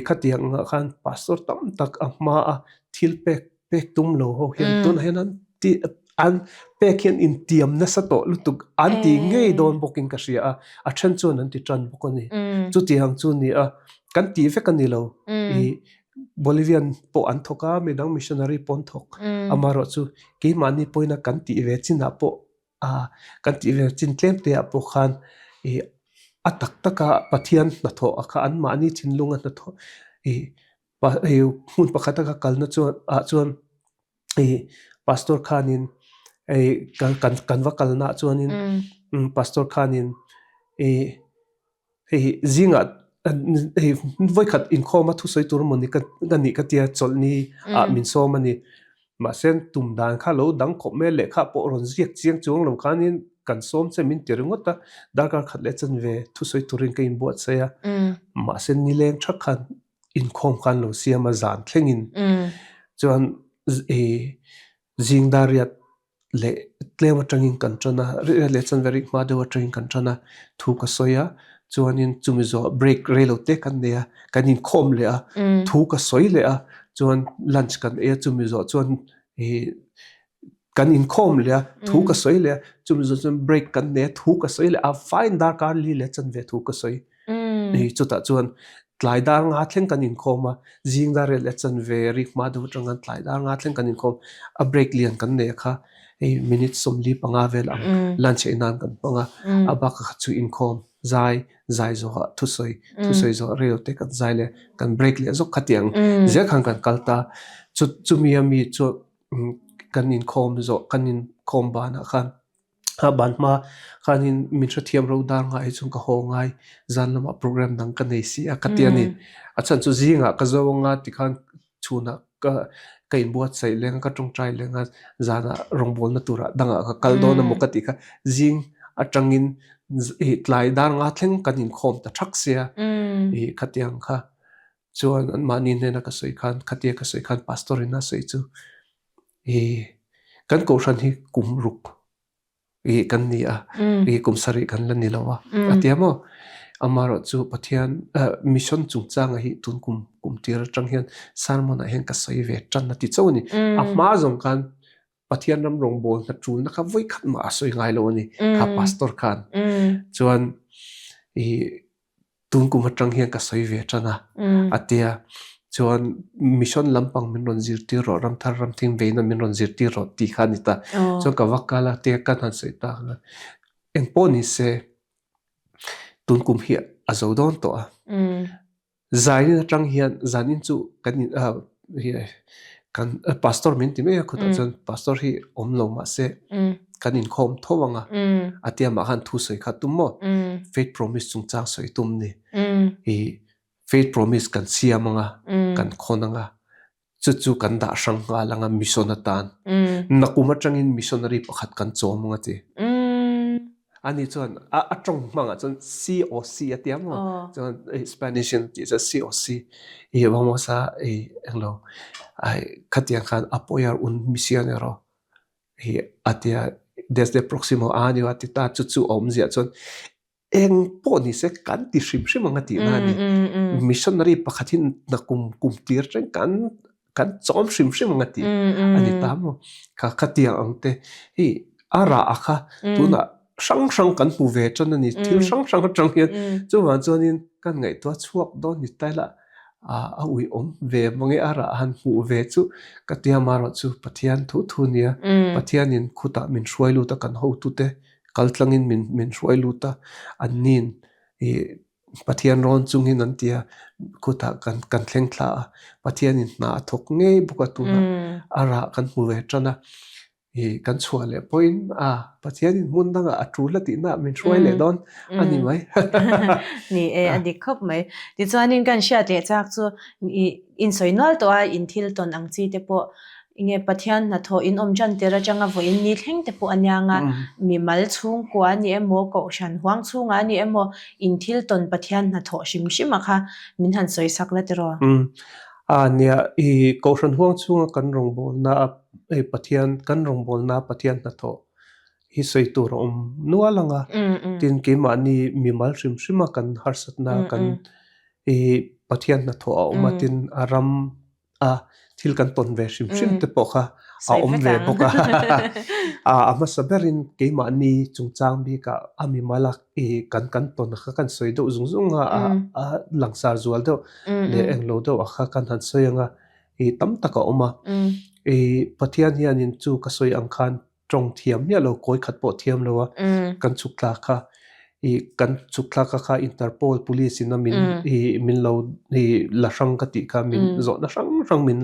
khatiang khan pastor tam tak amma a thil pek tum lo ho hian tun hen an ti an pek hian in tiam na sa to lutuk an ti ngei don boking ka ria a then chon an ti tran bokoni chu ti hang chu ni a kan ti fe kan ni lo Bolivian po an thoka medang missionary pon thok amaro chu ke mani poina kan ti ve china po kan ti ve chin tlem te apo khan atak taka pathian na tho akha an mani thinlunga na tho hun pakhata ka kalna chuan pastor khanin kan wakalna chuanin pastor khanin zinga voi khat in khoma thu soi tur moni ka ni ka tia cholni min so mani mà sen tum dan kha lo dang khop me le kha po ron ziak chiang chuang lo khanin kan som che min tiringot ta darkar khat le chan ve thu soi turin ka in buat se ya ma sen ni leng thak khan in khom khan lo siama zan thlengin chuan e jingdariat le tlema tangin kan chana le chan very ma de watering kan chana thu ka soya chuanin chumizo break relo te kan ne kanin khom le a thu ka soi le a chuan lunch kan e chumizo chuan e kan in khom le thu ka soi le chumizo chuan break kan ne thu ka soi le a fine darkar li le chan ve thu ka soi e chuta chuan tlai dar nga thleng kan in khoma jingdar le chan ve rik ma de watrangan tlai dar nga thleng kan in khom a break lian kan ne kha a minute somli panga vel ang lunch inan kan panga abaka khachu in khom zai zo ha thu soi zo reo te kan zai le kan break le zo khatiang je khang kan kalta chu mi chu kan in khom zo kan in khom ba na khan ha ban ma khan in min tha thiam ro dar nga ai chung ka ho ngai zan lama program dang kan nei si a khatiani achan chu zinga ka zo nga ti khan chuna ka in buat sai leng ka tong trai lenga zana rongbol na tura danga ka kaldo na mokati ka jing atangin e tlai dar nga thleng kan in khom ta thak sia e khatiang kha chuan an mani ne na ka soi khan khatia ka soi khan pastorina soi chu e kan ko ran hi kum ruk e kan ni a e kum sari kan la ni lawa atiamo amaro chu pathian mission chungchang hi tun kum tir tang hian sarmon a hen ka soi ve tan na ti chawni a ma zong kan pathian ram rong bol na tul na kha voi khat ma soi ngai lo ni kha pastor khan chuan e tun kum atang hian ka soi ve tana atia chuan mission lampang min ron zirti ro ram thar ram thing ve na min ron zirti ro ti khanita chuan ka wakala te kan han sei ta eng poni se tun kum hi azodon to a zaini na tang hian zanin chu kan pastor min ti me khuta chan pastor hi omlo ma se kanin khom thowanga atia ma han thu soi khatum mo faith promise chung chang soi tum ni e faith promise kan siamanga kan khonanga chu kan da sang nga langa missionatan nakuma tangin missionary pakhat kan chomonga ti ani chuan atong manga chuan COC atiamo chuan Spanish in ti COC e vamos a englo ai khatiang khan apoyar un misionero e atia desde próximo año atita chu omzia chuan eng poni se kan ti shim manga ti nani missionary pakhatin nakum tir chen kan chom shim manga ti ani tamo khatiang angte hi ara akha tuna sang kan pu ve chan ani thil sang atang hian chuwan chuanin kan ngai to chuak don ni taila a ui ve mangi ara han pu ve chu katia maro chu pathian thu nia pathianin khuta min shwailu ta kan ho tu te kaltlangin min shwailu ta anin e pathian ron chungin antia khuta kan thleng thla pathianin na thok ngei buka tu na ara kan pu ve chana e kan chhuale point pathianin mundanga atula ti na min shwai le don ani mai ni adi khop mai ti chuanin kan sha te chak chu in soinal to a in thil ton ang chi te po inge pathian na tho in omjan tera changa vo in ni thleng te po anyanga mi mal chung ko ani emo ko shan huang chung ani emo in thil ton pathian na tho shim kha min han soi sakla te ro ania e ko shan huang chung kan rong bol na pathian kan rong bol na pathian na tho hi soi tur nualanga tin ke mani mi mal shim kan harsat na kan e pathian na tho matin aram thil kan ton ve shim te pokha ve boka ama saberin ke mani chungchang bi ka ami malak e kan ton kha kan soi do zung langsar zual do le englo do kha kan han soyanga e tam taka oma e pathian hian in chu ka soi ang khan trong thiam ya lo koi khat po thiam lo kan chukla kha e kan chukla kha Interpol police in min lo la sang ka ti kha min zo na sang min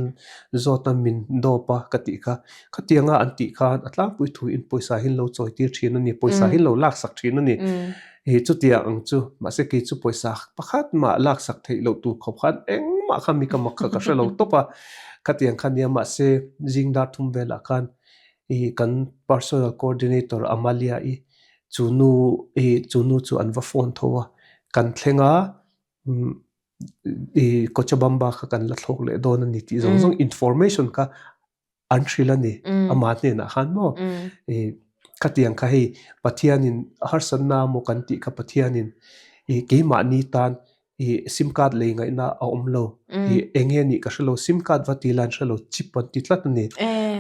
zo ta min do pa ka ti kha khatianga anti khan atlang pui thu in poisa hin lo choi tir thin ani poisa hin lo lak sak thin ani e chu tia ang chu ma se ke chu poisa pakhat ma lak sak thei lo tu khop khan eng ma kha mi ka makha ka shelo topa khatiang khan ya ma se jingdar thum vela khan kan personal coordinator Amalia chunu chu anwa phone thowa kan thlenga Cochabamba kha kan la thlok le don ani ti zong information ka an thrila ni ama ne na khan mo khatiang kha hei pathianin harsanna mo kan ti kha pathianin ke ma ni tan sim card le ngai na a omlo enge ni ka shlo sim card vati lan shlo chip an ti tlat ni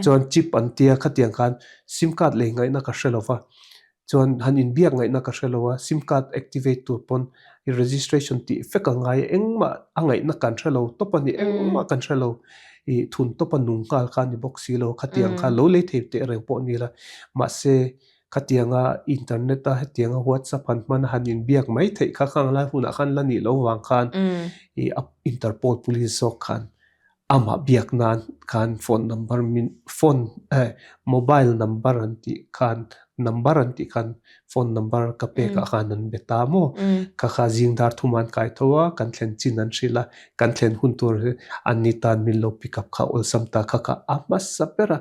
chon chip an tia khatiang khan sim card le ngai na ka shlo wa chon han in biak ngai na ka shlo wa sim card activate tur pon registration ti feka ngai engma angai na kan shlo topani engma kan shlo thun topa nung kal khan ni boxi lo khatiang kha lo le thep te reng po ni la ma se khatianga internet a hetianga whatsapp han man hanin biak mai thei kha khang la huna khan la ni lo wang khan interpol police so khan ama biak nan khan phone number mobile number anti khan phone number ka pe ka khan an beta mo ka kha jingdar thuman kai thowa kan thlen chin an sila kan thlen hun tur anita min lo pick up kha ol samta kha ka ama sapera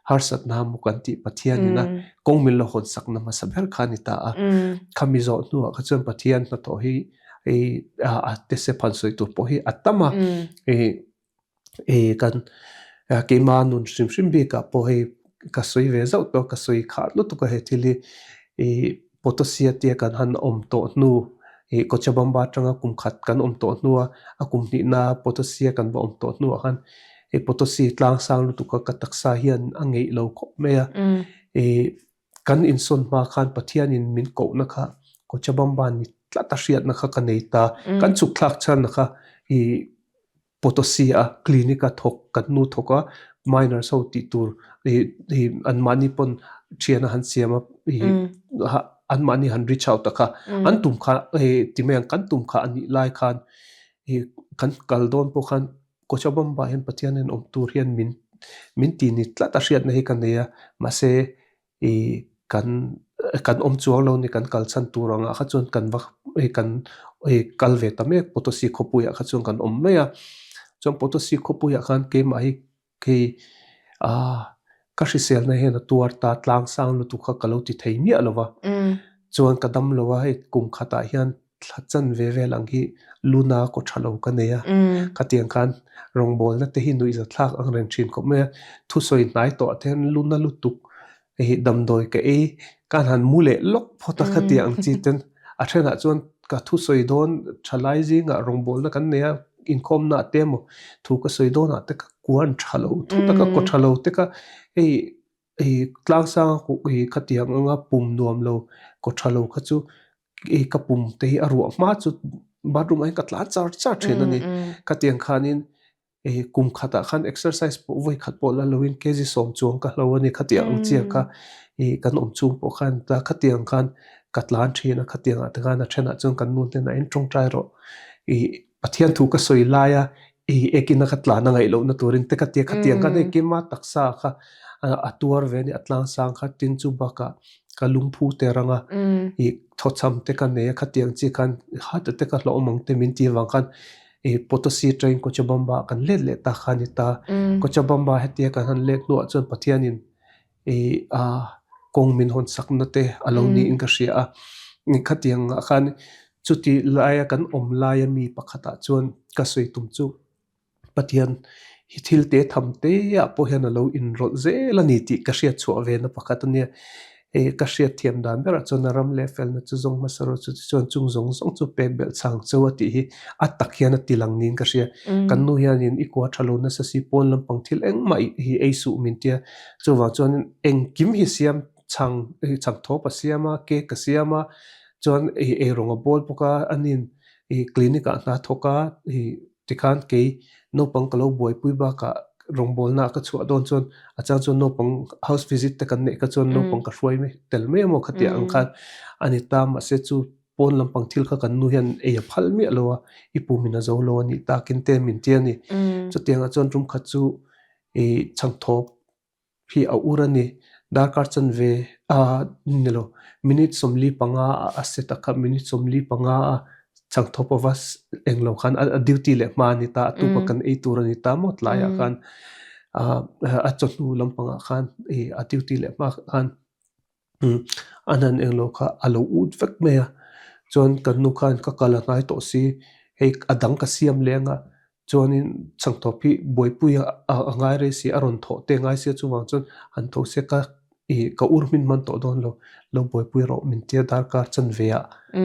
har sat na mu kan ti pathian na kong min lo hon sak na ma saber khanita a khamizo nu kha chon pathian na to hi a te se phan soi tur po hi atama kan ke ma nun shim be ka po hi ka soi ve zau to ka soi khar lu to ka he thili potosia tia kan han om to nu Cochabamba tanga kum khat kan om to nu a kum ni na potosia kan ba om to nu han potosi tlang sang lu to ka taksa hian angei lo kho me a kan in son ma khan pathian in min ko na kha Cochabamba ni tlata hriat na kha kaneita kan chuk thlak chan na kha potosia clinica thok kan nu thoka minor so ti tur an mani pon chiana han siama an mani han reach out ka an tum kha timeng kan tum kha ani lai khan kan kaldon po khan Cochabamba hen pathian en om tur hian min ti ni tlata hriat na hi kan neya ma se kan om chuang lo ni kan kalchan turanga kha chon kan wa kan kalve tamek potosi khopuya kha chon kan om meya chon potosi khopuya khan ke mai ke kashisel na hena tuar ta tlang sang lu tu kha kaloti theimi alova chon kadam lowa he kum khata hian thlachan ve lang hi luna ko thalo ka neya khatiang khan rongbol na te hi nui za thlak ang ren thin ko me thu soi nai to then luna lutuk damdoi ka kan han mule lok phota khatiang chi ten a thena chon ka thu soi don thalai jinga rongbol na kan neya inkom na temo thu ka soi don a te ka kuan thalo thu ta ka ko thalo te ka tlang sang khatiang anga pum nuam lo ko thalo kha chu ka pum te hi aru ma chu bathroom ai ka tla char thena ni khatiang khanin kum khata khan exercise po voi khat po la loin kg som chuang ka hlawani khatiang chia ka kan om chung po khan ta khatiang khan katlan thina khatiang atanga na thena chung kan nun te na in trong trai ro pathian thu ka soi laya ekina khatla na ngai lo na turin te katia khatiang kan ekima taksa kha atuar ve ni atlang sang kha tin chu baka kalungphu te ranga thocham te kan ne khatiang chi kan hat te ka lo mong te min ti wang kan potosi train Cochabamba kan le ta khanita Cochabamba hetia kan han lek no chon pathianin kong min hon sakna te aloni in ka ria khatiang khan chuti laya kan om laya mi pakhata chon ka soi tum chu pathian hi thil te tham te ya po hian alo in rol zela ni ti ka ria chu ave na pakhat ania ka ria thiam dan bera chon ram le fel na chu zong masaro chu chon chung zong chu pek bel chang chawati hi atak hian tilang nin ka ria kan nu hian in ikwa thalo na sa si pon lampang thil eng mai hi eisu min tia chuwa chon eng kim hi siam chang thopa siama ke ka siama chon ronga bol poka anin clinica na thoka tikhan ke no pang kalo boy pui ba ka rongbol na ka chua don chon achang chon no pang house visit te kan ne ka chon no pang ka hroi me tel me mo khatia ang khan ani tam ase chu pon lampang thil kha kan nu hian phal mi alowa ipumina zo lo ani takin te min ti ani chu tianga chon rum kha chu changthop phi a urani dakar chan ve nilo minute somli panga aseta ka minute somli panga chang top of us englo khan a duty le ma ni ta tu pa kan e tur ni ta mot la ya khan a chonu lampanga khan a duty le ma khan anan englo kha alo ut vek me chon kan nu khan ka kala ngai to si hei adang ka siam lenga chonin changthopi boipui a ngai re si aron tho te ngai se chuwang chon han tho se ka ka urmin man to don lo boipui ro min tia dar kar chan vea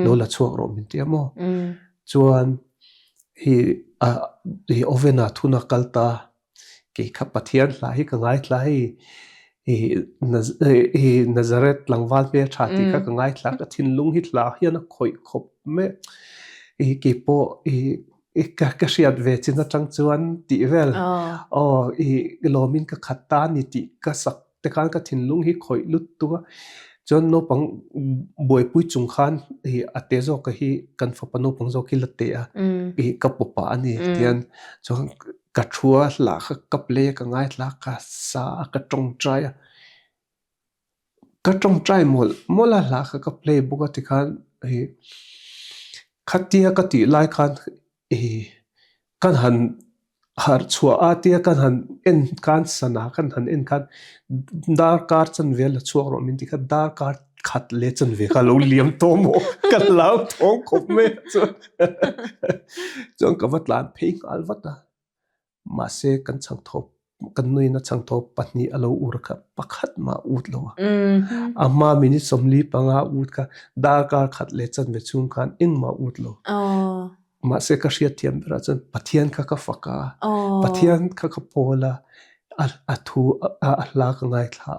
lo la chuak ro min tia mo chuan hi ovena thuna kalta ke kha pathian hla hi ka ngai hla hi Nazareth langwal pe thati ka ngai hla ka thinlung hi hla hian a khoi khop me ke po ka hriat ve china tang chuan ti vel lomin ka khatta ni ti ka sak te khan ka thinlung hi khoi lut tu chon no pang boipui chung khan ate zo ka hi kan fa pano pang zo ki late a ka popa ani tian chon ka thua hla ka ple ka ngai hla ka sa ka tong trai mola hla ka ple buka ti khan khatia ka ti lai khan kan han har chua atia kan han en kan sana kan han en kan dar kar chan vel chuak ro min ti kha dar kar khat le chan ve ka lo liam to mo kan lau thong khop me chon ka vatlan phing alwata ma se kan chang thop kan nui na chang thop patni alo ur kha pakhat ma ut lo amma mini somli panga ut ka dar kar khat le chan ve chung kan ing ma ut lo ma se ka hriat thiam ra chan pathian kha ka faka pathian kha ka pola a thu a hla ka ngai thla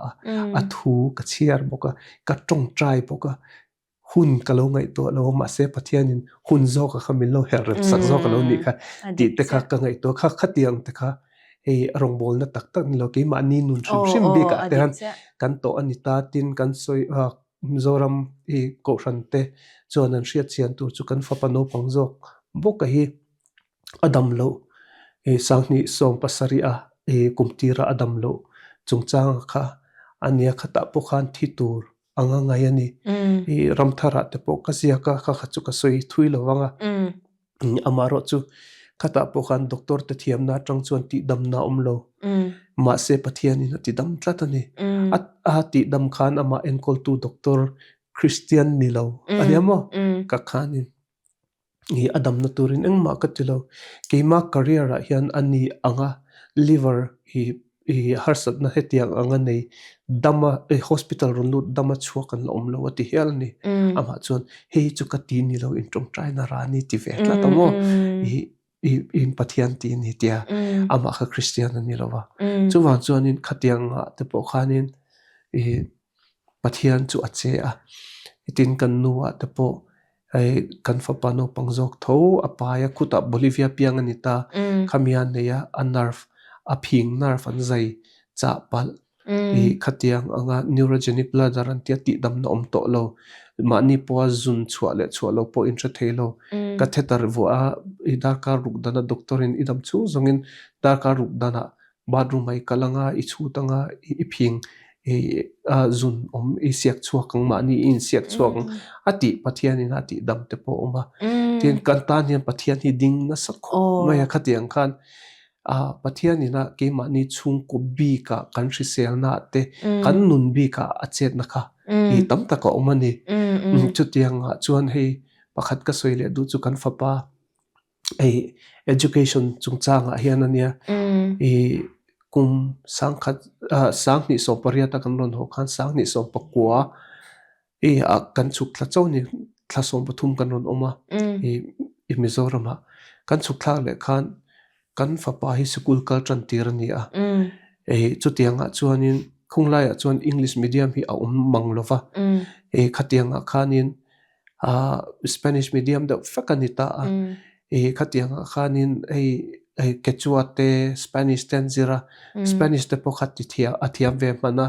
a thu ka chiar boka ka tong trai boka hun ka lo ngai to lo ma se pathian in hun zo ka khamil lo her sak zo ka lo ni kha ti te kha ka ngai to kha khatiang te kha rong bol na tak tak ni lo ke ma ni nun shim bi ka te kan to anita tin kan soi zoram ko rante chon an hriat chian tu chu kan fa pano pang zo boka hi adam lo sangni som pasaria kumtira adam lo chungchang kha ania khata pokhan thitur anga ngai ani ramthara te po kasia ka kha chu ka soi thui lo wanga amaro chu khata pokhan doctor te thiam na tang chuan ti dam na omlo ma se pathian in ti dam tlatani a ti dam khan ama enkol tu doctor Christian nilo aniamo ka khanin adam na turin eng ma ka tilo keima career a hian ani anga liver hi harsat na hetiang anga nei dama hospital run lut dama chuakan lom lo ati hel ni ama chon hei chu ka ti ni lo in tong trai na rani ti ve tla tamo in pathian ti ni tia ama kha Christian ani lo wa chuwang chuan in khatiang te po khanin pathian chu ache a itin kan nuwa te po kan fa pano pangzok tho apaya khuta Bolivia piang anita khamian neya a nerve a phing nerve an zai cha pal khatiang anga neurogenic bladder an tia ti dam na om to lo mani po zun chua lo po intra thelo ka thetar vo a idar ka ruk dana doctor in idam chu zongin dar ka ruk dana bathroom ai kalanga I chu tanga I phing zun siak chuak ang mani in siak chuak ati pathian in ati dam te po oma tin kan tan hian pathian hi ding na sakho maya khatiang khan pathian ina ke mani chung ko bi ka kan ri sel na te kan nun bi ka achet na kha I tam ta ka omani chutiang chuan hei pakhat ka soile du chu kan fapa education chungchang hian ania kum sangkhat sangni som pariata kan ron ho khan sangni som pakwa a kan chuk thla chawni thla som pathum kan ron oma I Mizoram kan chuk thla le khan kan fapa hi school culture tir ni a chutianga chuanin khunglai a chuan English medium hi a manglova khatianga khanin Spanish medium da fakanita khatianga khanin Quechua te Spanish ten zira Spanish te pokhat ti thia athiam ve mana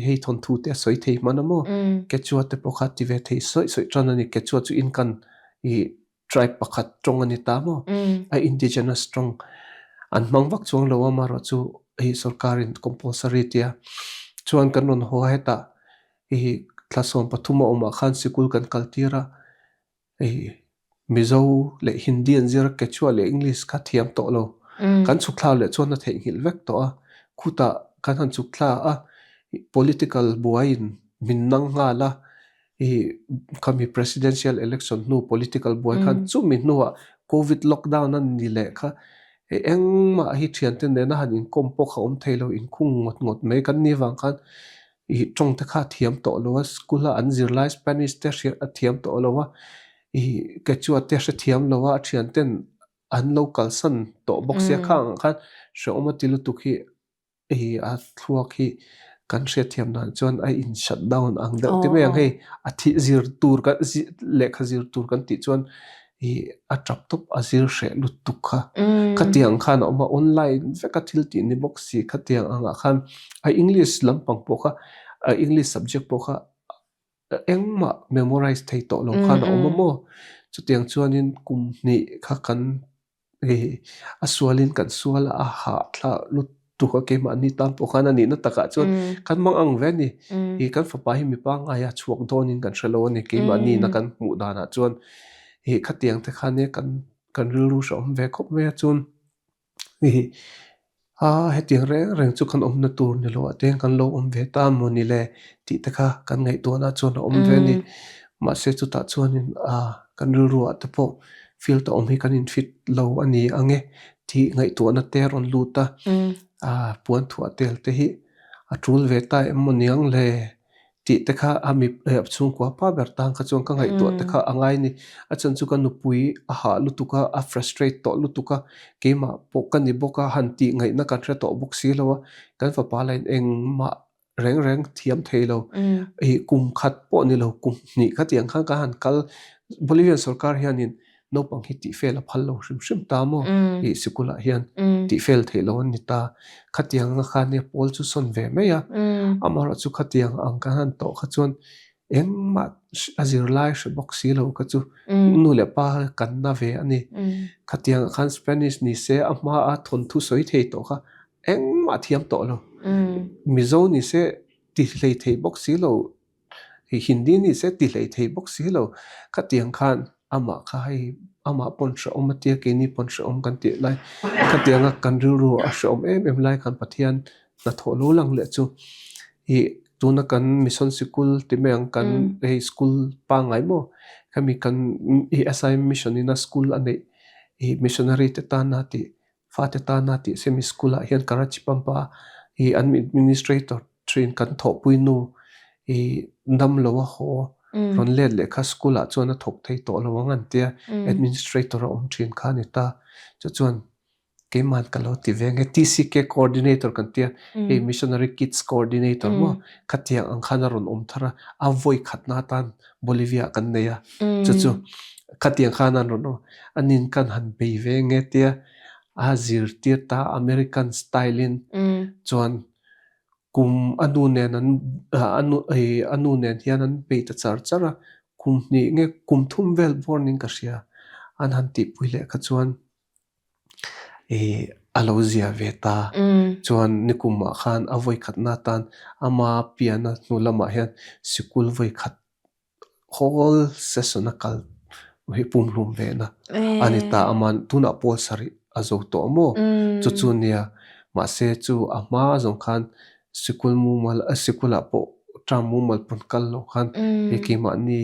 hei thon thu te soi thei mana mo Quechua te pokhat ti ve thei soi tranani Quechua chu in kan tribe pakhat tong ani ta mo indigenous strong an mangwak chuang lo ma ro chu sarkarin compulsory tia chuan kan non ho heta classroom pathuma oma khan sikul kan kaltira Mizo le Hindi an zira Quechua le English ka thiam to lo kan chukla le chuan na thei hil vek to a khuta kan han chukla a political buain minnang nga la kami presidential election nu political buai khan chu mi nuwa covid lockdown an ni le kha engma hi thian ten ne na han in kompo kha thailo in khung ngot me kan ni wang khan tong ta kha thiam to lo school an zirlai Spanish te thiam to lo wa Quechua te thiam lo wa thian ten an local san to box ya khang khan shoma tilu tukhi a thuak hi kan hria thiam nan chuan a in shutdown ang da ti me ang hei a thi zir tur ka lekha zir tur kan ti chuan a trap top a zir hre lut tuk kha khatiang khan oma online veka thil ti ni box si khatiang anga khan a English lampang po kha a English subject po kha engma memorize thei to lo khan oma mo chutiang chuan in kum ni kha kan a sualin kan suala a ha thla lut tuka ke ma ni tam po khana ni na taka chuan kan mang ang ve ni kan fapa hi mi pa nga ya chuak donin kan shalo ni ke ma ni na kan mu dana chuan khatiang te khane kan ru shom ve khop me chun hetiang reng chu kan na tur ni lo ate kan lo ve ta mo ni le ti te kha kan ngai to na chuan ve ni ma se chu ta chuan in kan ru ate po feel to hi kan in fit lo ani ange ti ngai to na ter on luta puan thua tel te hi a trul ve ta emoniang le ti te kha ami chung kwa pa ber tang kha chung ka ngai to te kha angai ni a chan chu kan nupui a ha lutuka a frustrate to lutuka ke ma po kan ni boka han ti ngai na kan thre to bok si lo kan fa pa line eng ma reng thiam thailo kum khat po ni lo kum ni khatiang kha ka han kal Bolivian sarkar hianin no pang hi ti fel a phal lo shim ta mo sikula hian ti fel thelo ni ta khatiang na kha ne pol chu son ve me ya amara chu khatiang ang ka han to kha chuan engma azir lai she box si lo ka chu nu le pa kan na ve ani khatiang khan Spanish ni se ama a thon thu soi thei to kha engma thiam to lo mizo ni se ti hlei thei box si lo Hindi ni se ti hlei thei box si lo khatiang khan ama khai ama ponsha omatia ke ni ponsha om kan ti lai khatianga kan ru a shom em lai kan pathian na tholo lang le chu tuna kan mission school ti meng kan school pa ngai mo kami kan assign mission in a school ane missionary te ta na ti fa te ta na ti semi school a hian Karachi pampa administrator train kan tho puinu ndam lo ho ron le kha school a chuan a thok thei to lo ngan tia administrator om thin kha ni ta chuan ke man kalo ti venge TCK coordinator kan tia missionary kids coordinator mo khatia ang khana ron thara a voi khatna tan Bolivia kan ne ya chu khatia khana ron anin kan han be venge tia a zir tia ta American style in chuan kum anu nen hian an pe ta chara kum ni nge kum thum vel borning ka sia an han ti puile kha chuan alozia veta chuan nikuma khan avoi khatna tan ama piana nu lama hian sikul voi khat whole session akal hi pum rum ve na anita aman tuna pol sari azo to mo chu nia ma se chu ama zong khan sikul mu mal sikula po tramu mal pun kal lo khan ekima ni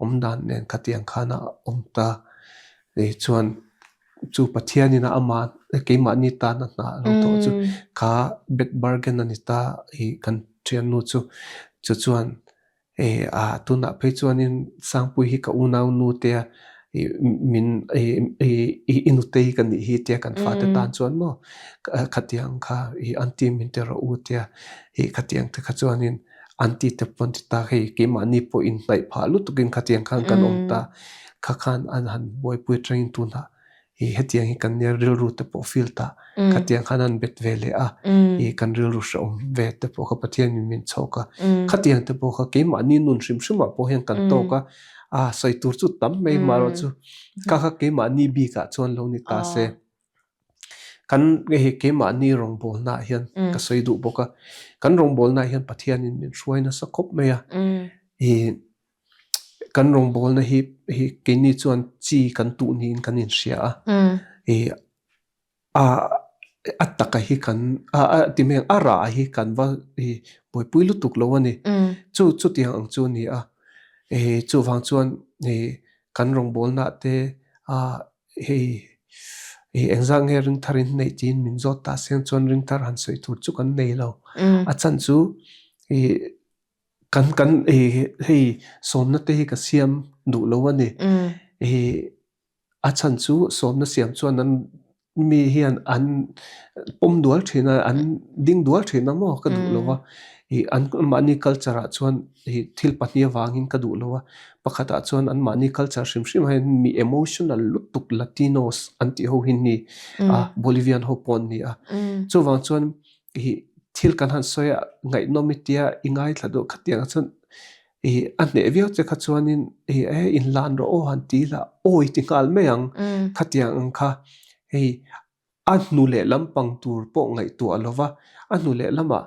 omdan nen khatiang khana omta chuan chu pathiani na ama keima ni ta na lo to chu kha bet bargain ani ta kan thian nu chu chuan tuna pe chuan in sangpui hi ka unau nu te min inutei kan ni hi te kan fa te tan chuan mo khatiang kha anti min te ro u te khatiang te kha chuan in anti te pon ta hei keima ni po in lai pha lu tukin khatiang khan kan omta kha khan an han boy pui train tu na hetiang hi kan ner ril ru te po filta khatiang khanan bet vele kan ril ru shom ve te po kha pathian min choka khatiang te po kha ke ma ni nun shim shima po hen kan to ka sai tur chu tam mei maro chu kha ke ma ni bi ka chon lo ni ta se kan ke ma ni rong bol na hian ka soi du boka kan rong bol na hian pathian min shwai na sa khop me ya kan rong bol na hi ke ni chuan chi kan tu ni in kan in sia ataka hi kan timeng ara hi kan va poi pui lu tuk lo ani chu tiang ang chu ni chu wang chuan kan rong bol na te engzang nge ring tharin nei tin min zot ta sen chuan ring thar han soi tur chu kan nei lo chan chu kan somna te hi ka siam du lo ani chan chu somna siam chuan an mi hian an pom dual thina an ding dual thina mo ka du lo wa an mani culture a chuan thil pahnia wangin ka du lo wa pakhata chuan an mani culture shim hai mi emotional lutuk latinos anti ho hin ni bolivian ho pon ni chu wang chuan thil kan han soya ngai nomitia ingai thado khatiang chuan an ne viau che kha chuanin in lan ro han ti la oi ti ngal meang khatiang kha anu le lampang tur po ngai tu alova anu le lama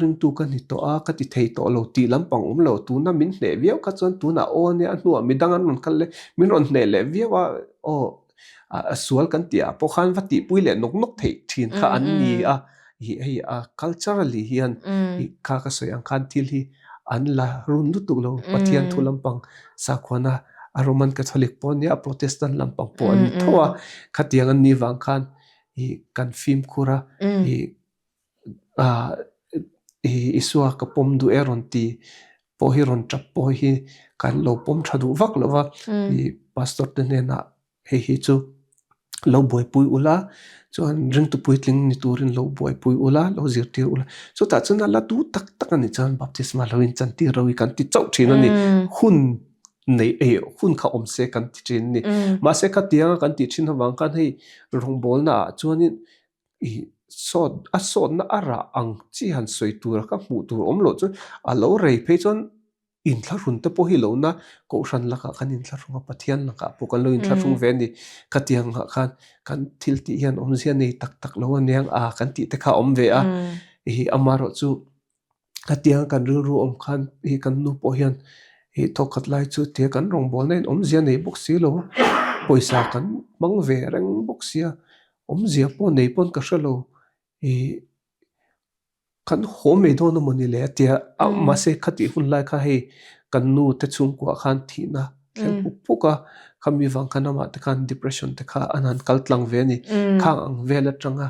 ring tu kan hi to ka ti thei to lo ti lampang lo tu na min ne viau ka chuan tu na o ne anu mi dangan non kal le min ron ne le viawa sual kan tia po khan va ti pui le nok thei thin kha an ni culturally hian ka soyang khan thil hi an la run du tu lo pathian thu lampang sa khwana roman catholic pon ya protestant lampang pon thowa khatiang an ni wang khan kan film khura isua ka pom du eron ti po hi ron chap po hi kan lo pom thadu vak lova pastor te ne na hi chu lo boy pui ula chuan ring tu pui tling ni turin lo boy pui ula lo zir tir ula so ta chuna la tu tak ani chan baptisma lo in chan ti rawi kan ti chau thin ani hun nei hun kha om se kan ti thin ni ma se kha tiang kan ti thin hawang kan hei rong bol na chuanin sod na ara ang chi han soi tur ka mu tur om lo chu a lo rei phe chon in thla run te po hi lo na ko ran la ka kan in thla runga pathian la ka po kan lo in thla rung ve ni khatiang ha khan kan thil ti hian om zia nei tak lo aniang kan ti te kha om ve amaro chu khatiang kan ru om khan kan nu po hian thokat lai chu te kan rong bol nei om zia nei bok si lo poisa kan mang ve reng bok sia om zia po nei pon ka shalo kan home do no moni le tia ma se khati hun lai kha he kan nu te chung kwa khan thi na khel puka khami wang kana ma te kan depression te kha anan kaltlang ve ni khang ang ve la tanga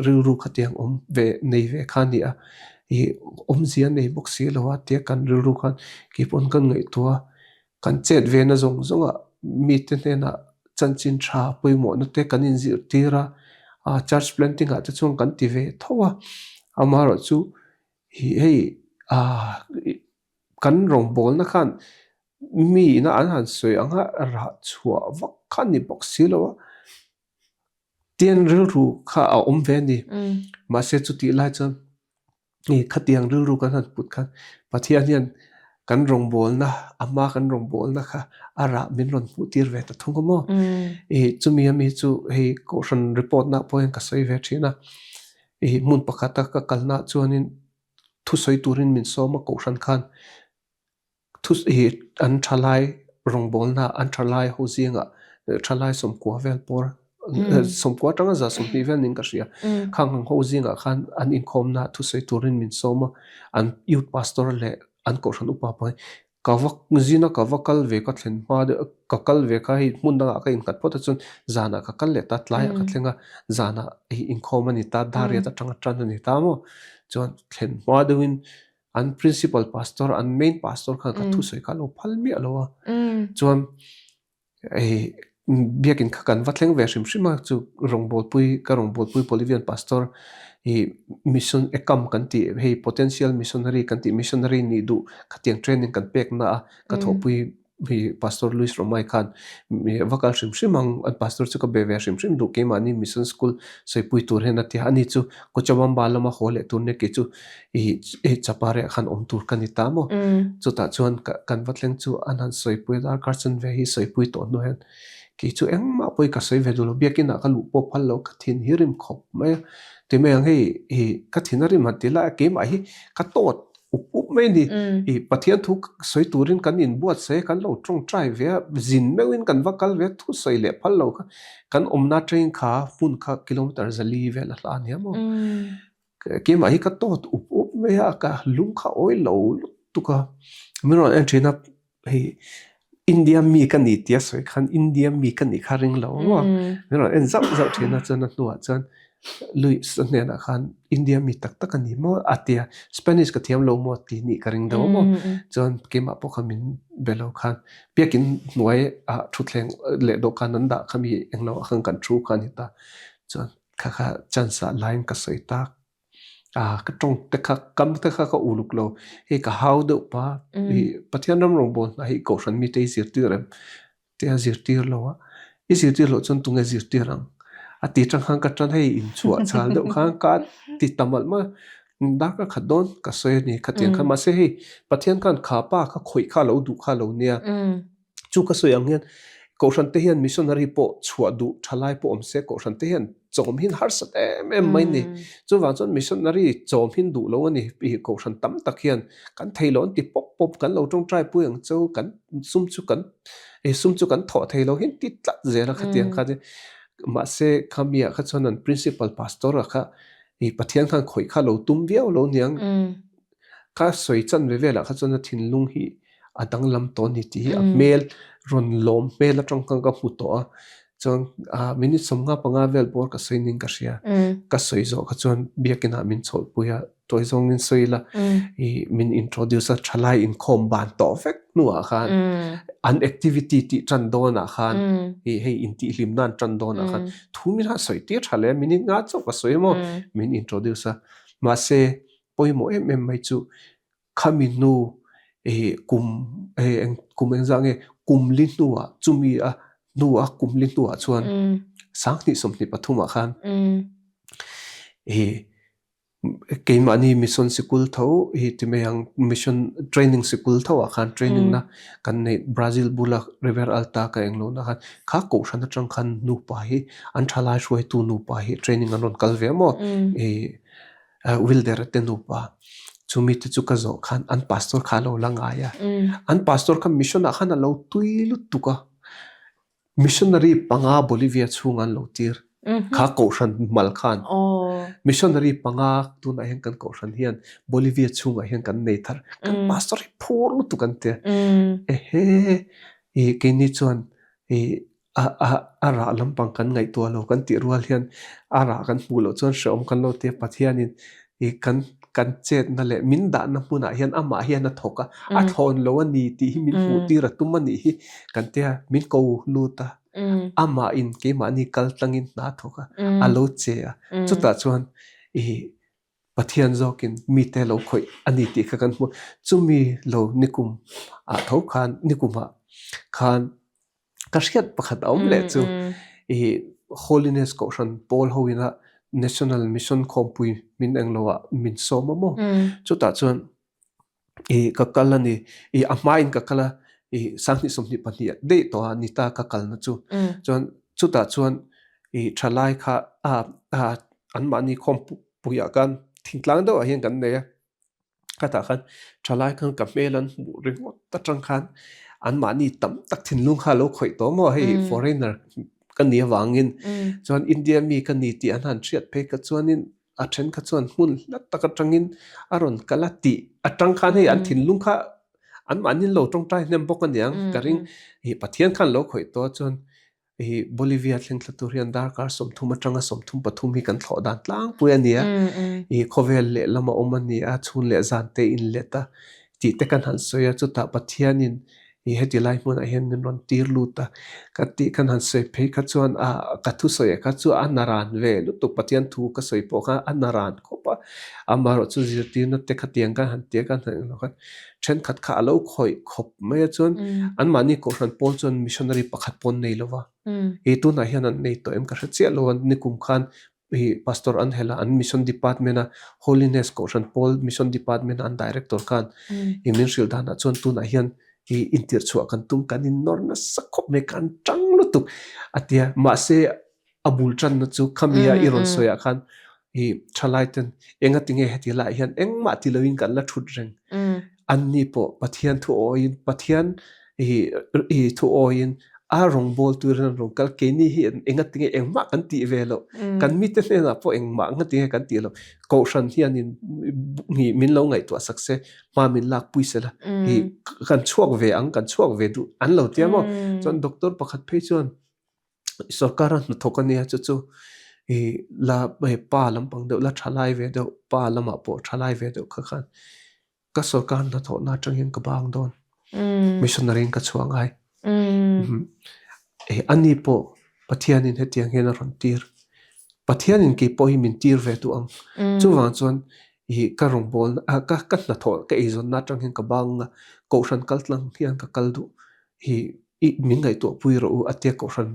ru khatiang om ve nei ve khan ni om zia nei bok si lo wa te kan ru khan ki pon kan ngai to kan chet ve na zong zonga mi te ne na chanchin tha poimo no te kan in zir tira church planting a te chung kan ti ve thowa amaro chu kan rong bol na khan mi na an han soi anga ra chua vak khan ni bok silo tien ru kha a om ve ni ma se chu ti lai chan khatiang ru kan han put khan pathian hian kan rong bol na ama kan rong bol na kha ara min ron pu tir ve ta thung mo chumi ami chu ko ran report na point ka soi ve thina mun pakhata ka kalna chuanin thu soi turin min soma ko ran khan thu an thalai rong bol na an thalai ho zinga thalai som kwa vel por som kwa tanga za som ni vel ning ka ria khang ho zinga khan an in khom na thu soi turin min soma an youth pastor le an ko ran upa pai kawak zina kawakal ve ka thlen ma de kakal ve ka hi mun da ka in kat pot chun zana ka kal le ta tlai ka thlenga zana in khom ani ta daria ta tanga tran ani ta mo chon thlen ma de win an principal pastor an main pastor kha ka thu soi ka lo phalmi alowa chon biakin kha kan wathleng ve shim chu rongbol pui bolivian pastor mission ekam kan ti potential missionary kan ti missionary ni du khatiang training kan pek na ka thopui pastor Luis Romai khan vakal shim ang pastor chu ka be ve shim du ke mani mission school soipui tur hena ti ani chu kochabam balama hole turne ke chu chapare khan om tur kan ta mo chu ta chuan kan watleng chu anan soipui dar karchan ve hi soipui to no hen ki chu engma poi ka soi ve du lo biakina ka lu po phal lo ka thin hirim khop mai te me ang he ka thinari matila ke ma hi ka tot up mai ni pathian thu soi turin kan in buat se kan lo trong trai ve zin mewin kan vakal ve thu soi le phal lo kan omna train kha fun kha kilometer zali ve la hlan ya mo ke mai ka tot up me ya ka lung kha oi lo tu ka miron en china he India mi kan ni tia soi khan India mi kan ni kharing lo wa miron en zau china chana nuwa chan lui sne na khan India mi tak tak ani mo atia Spanish ka thiam lo mo ti ni karing do mo chon ke ma po khamin belo khan pekin nuai a thuthleng le do kan da khami englo khang kan thu kan ta chon kha chansa line ka soi ta ka tong te kha kam te kha ka uluk lo he ka how do pa hi pathian ram rong bon hi ko shan mi te zir tir te zir tir lo wa i zir tir lo chon tunga zir tirang ati chang khang ka chan hei in chua chal do khang ka ti tamal ma da ka khadon ka soe ni khatien kha ma se hei pathian kan kha pa kha khoi kha lo du kha lo nia chu ka soe ang hian ko shan te hian missionary po chua du thalai po om se ko shan te hian chom hin har sat em mai ni chu wa chon missionary chom hin du lo ani pi ko shan tam tak hian kan theilon ti pop pop kan lo tong trai pu ang chau kan sum chu kan tho theilo hin ti tlat zera khatiang kha ma se khamia kha chonan principal pastor kha i pathian khan khoi kha lo tum viau lo niang ka soi chan ve vela kha chona thinlung hi adang lam to ni ti a mel ron lom mel atang kang ka hu to chon minute somnga panga vel bor ka soining ka ria ka soi zo kha chon biakina min chol puya toy zong in soila i min introduce a thalai in khom ban to vek nuwa khan an activity ti chan dona khan i hei in ti lim nan chan dona khan thumin ha soi ti thale min nga cho ka soi mo min introduce a ma se poimo em mai chu khaminu kum engzang kum lin nuwa chumi a nuwa kum lin nuwa chuan sang ni somni pathuma khan keimani mission school tho hi timeyang mission training school tho khan training na kan nei Brazil bula river alta ka englo na khan kha ko shan tang khan nu pa hi an thala shoi tu nu pa hi training anon kalve mo will there te nu pa chumi te chuka zo khan an pastor kha lo langa ya an pastor ka mission a khan lo tuilu tuka missionary panga Bolivia chungan lo tir kha ko shan mal khan missionary panga tu na hen kan ko shan hian Bolivia chunga hen kan nei thar kan pastor phur lu tu kan te ke ni chuan ara lampang kan ngai to lo kan ti rual hian ara kan pu lo chuan shom kan lo te pathianin kan chet na le min da na huna hian ama hian na thoka a thon lo ani ti hi min pu ti ra tum ani hi kan te min ko luta ama in ke mani kal tangin na thoka alo che chuta chuan pathian zokin mi te lo khoi ani ti kha kan mu chumi lo nikum a tho khan nikuma khan kashiat pakhat om le chu holiness ko shan Paul hoina national mission khompui min englowa min somamo chuta chuan kakalani amain kakala sangni somni pania de to anita kakal na chu chuan chuta chuan thalai kha anmani khompuya kan thingtlang do hian kan ne kata khan thalai khan kamelan ringot ta tang khan anmani tam tak thinlung kha lo khoi to mo hei foreigner kan ni wangin chuan India mi kan ni ti an han thiat phe ka chuanin a then kha chuan hun la taka tangin aron kalati atang khan hei an thinlung kha an manin lo tong tai nem bok aniang karing pathian khan lo khoi to chuan Bolivia thleng thlaturian darkar somthum atanga somthum pathum hi kan thlo dan tlang puania khovel le lama omani a chhun le zan te in leta ti te kan han soya chu ta pathianin heti lai mun a hen non tir luta kati kan han se phe kha chuan ka thu soya kha chu anaran ve lu tu pathian thu ka soi po kha anaran khopa amaro chu zirti na te khatiang kan han te kan han kha chen khat kha lo khoi khop me chuan an mani ko ran pol chuan missionary pakhat pon nei lova tu na hian an nei to em ka che lo an nikum khan pastor an hela an mission department a holiness ko ran pol mission department an director khan imin shil dana chuan tu na hian intir chua kan tum kan in norna sakhop me kan tang lutuk atia ma se abul chan na chu khamia iron soya khan thalai ten enga tinge heti la hian engma tilawin kan la thut reng anni po pathian thu oin pathian thu oin a rong bol turan rong kal ke ni hi enga tinge engma kan ti velo kan mi te na po engma nga tinge kan ti lo ko shan hian in ni min lo ngai to sakse ma min lak puisela kan chuak ve ang kan chuak ve du an lo tiamo chon doctor pakhat phei chon sarkaran na thokania chu la pa lampang de la thalai ve de pa lama po thalai ve de khan ka sarkar na tho na tangin ka bang don missionary ka chuang ai ani po pathian in hetiang hena ron tir pathian in ki po hi min tir ve tu ang chuwang chon ka rong bol ka na tho ka izon na tangin ka bang ko ran kaltlang hian ka kaldu min ngai to pui ro atia ko ran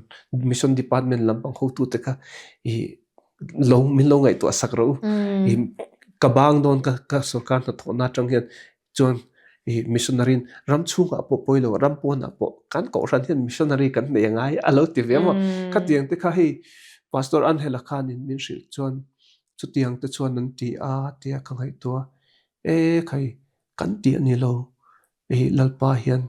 mission department lampang ho tu te ka min lo ngai to sak ro ka bang don ka sarkar na thona tang hian chon missionary ram chunga po poilo ram pona po kan ko ran hian missionary kan ne ngai alo ti vema ka tiang te kha hi pastor Angela Khan in min shil chon chu tiang te chon nan ti a tia khang hai to khai kan ti ani lo lalpa hian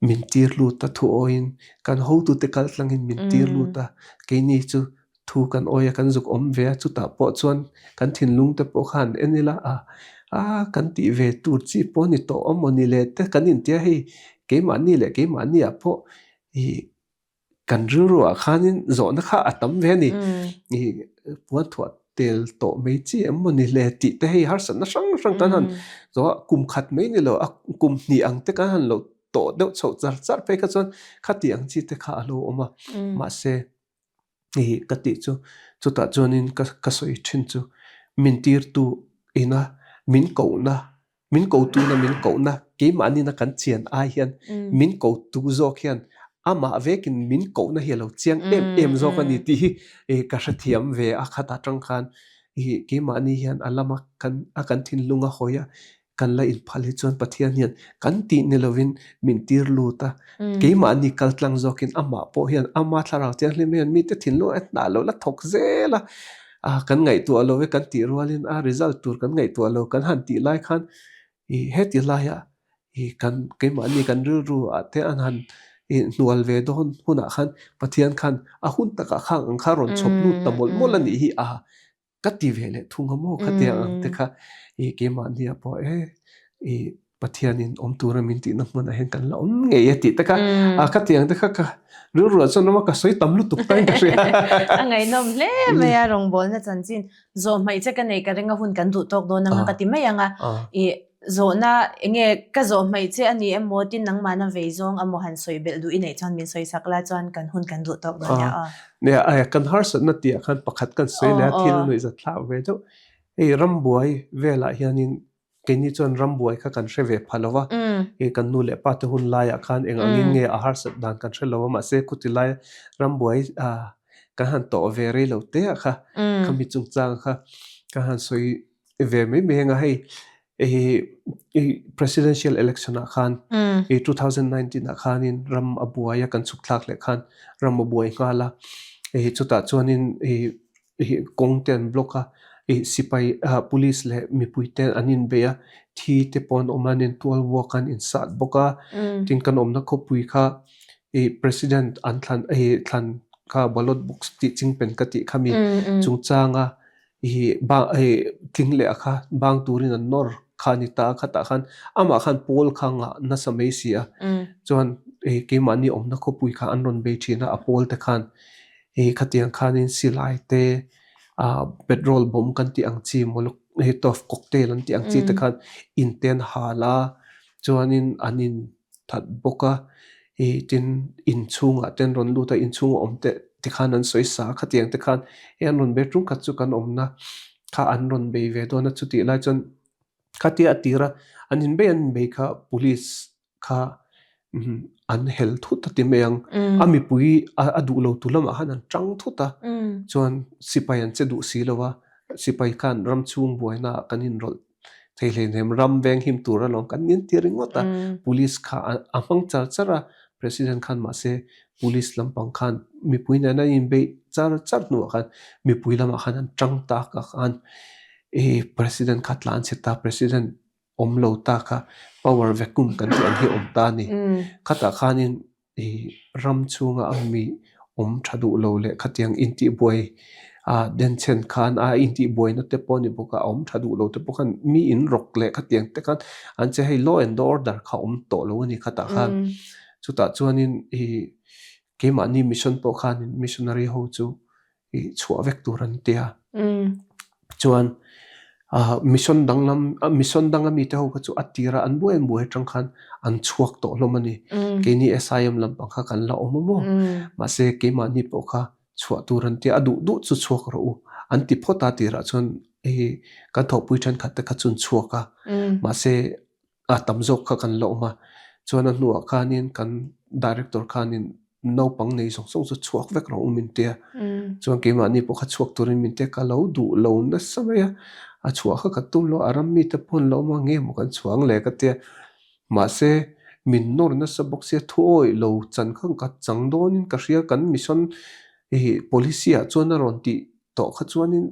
min tir lu ta thu oin kan ho tu te kal tlangin min tir lu ta ke ni chu thu kan oya kan zuk om ve chu ta po chuan kan thin lung te po khan enila kan ti ve tu chi po ni to omoni le te kan in tia hi ke ma ni a po kan ru a khanin zo na kha atam ve ni puan thuat tel to mei chi emoni le ti te hi har san na sang tan han zo kum khat mei ni lo kum ni ang te kan han lo to deuh chho char pe ka chon khati ang chi te kha lo oma ma se ka ti chu ta chonin ka soi thin chu min tir tu ina min ko tu na ke mani na kan chian ai hian min ko tu zo khian ama vekin min ko na helo chiang em zo ka ni ti ka hrathiam ve a khata tang khan ke mani hian alama kan thin lunga hoya kan la in phali chon pathian hian kan ti ne lovin min tir lu ta ke ma ni kal tlang zokin ama po hian ama tharau tiang hle men mi te thin lo at na lo la thok zela kan ngai tu alo ve kan ti rualin result tur kan ngai tu alo kan han ti lai khan he ti lai ya kan ke ma ni kan ru ate an han nual ve don huna khan pathian khan hun taka khang ang kharon chop lu tamol molani hi ka ti vele thunga mo khatia ang te kha ke ma ni apo pathian in om tura min ti na mona hen kan la nge yati ta ka ka tiang ta ka ru chon ma ka soi tamlu tuk kai ka ria angai nom le me ya rong bol na chanchin zo mai che ka nei ka renga hun kan du tok do nang ka ti mai anga zo na enge ka zo mai che ani emotin nang mana veizong amo han soi bel du inei chan min soi sakla chan kan hun kan du tok do ya ne kan har sa na ti khan pakhat kan soi la thil noi za thla ve to rambuai vela hianin keni chon rambuai kha kan hre ve phalowa kan nu le pa te hun la ya khan engangin nge a har sa dan kan hre lowa ma se kutilai rambuai kan han to ve re lo te kha khami chung chang kha kan han soi ve me nga hei presidential election a khan 2019 a khan in ram abuaya kan chuklak le khan ram abuai ngala chuta chuanin kongten bloka sipai police le mipuiten anin beya thi te pon omanin 12 wakan in sat boka tin kan omna khopui kha president anthan thlan kha ballot box ti chingpen ka ti khami chungchanga ba tingle kha bang turin an nor khani ta khata khan ama khan pol khanga na samei sia chuan ke mani omna khopui kha anron be thina apol te khan khatiang khanin silai te petrol bomb kan ti ang chi moluk of cocktail an ti ang chi te khan inten hala chuanin anin that boka tin in chunga ten ron lu ta in chung omte ti khan an soi sa khatiang te khan en ron bedroom kha chu kan omna kha an ron be ve do na chuti lai chon khati atira anin be an be kha police kha an hel thu ta ti meang ami pui adu lo tulama hanan tang thu ta chuan sipai an che du si lowa sipai khan ram chung boina kanin rol theile nem ram veng him tura long kan nin tiring ngota police kha amang char chara president khan ma se police lampang khan mi puina na in be char nu khan mi puilama khan an tang ta ka khan president khatlan cheta president omlo ta kha power vacuum kan ti an hi om ta ni khata khanin ram chunga ami thadu lo le khatiang inti boy den chen khan inti boy na te poni boka thadu lo te pokan mi in rok le khatiang te khan an che hei law and order kha to lo ni khata khan chuta chuanin kema ni mission po khan missionary ho chu chua vek turan tia chuan mission danglam mi te ho ka chu atira an buai tang khan an chuak to lomani keni SIM lam pang kha kan la omomo ma se kema ni po kha chua turan tia adu du chu chuak ro an ti phota tira chuan kan tho pui than khat te kha chun chuaka ma se tamjok kha kan lo ma chuan an nuwa khanin kan director khanin no pang nei song chu chuak vek ro min tia chuan kema ni po kha chuak turin min te ka lo du lo na samaya a chua kha ka tum lo aram mi te phun lo ma nge mo kan chuang le ka te ma se min nor na sa box se thoi lo chan khang ka chang don in ka ria kan mission policy a chuan ron ti to kha chuan in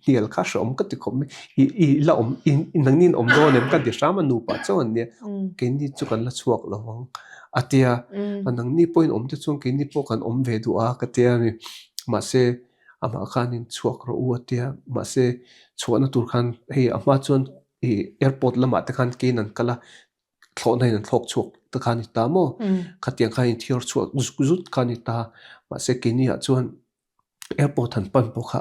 hial kha shom ka ti khom la in nangnin do nem ka di sama nu pa chuan ne ke ni chu kan la chuak lo wang atia anang ni point te chuan ke ni po kan ve du a ka te ani ma se ama khanin chuak ro u atia ma se chuana tur khan ama chuan airport lama te khan ke nan kala thlona in thlok chuak te khan ta mo khatiang khan thior chuak zut khan ta ma se ke ni a chuan airport han pan po kha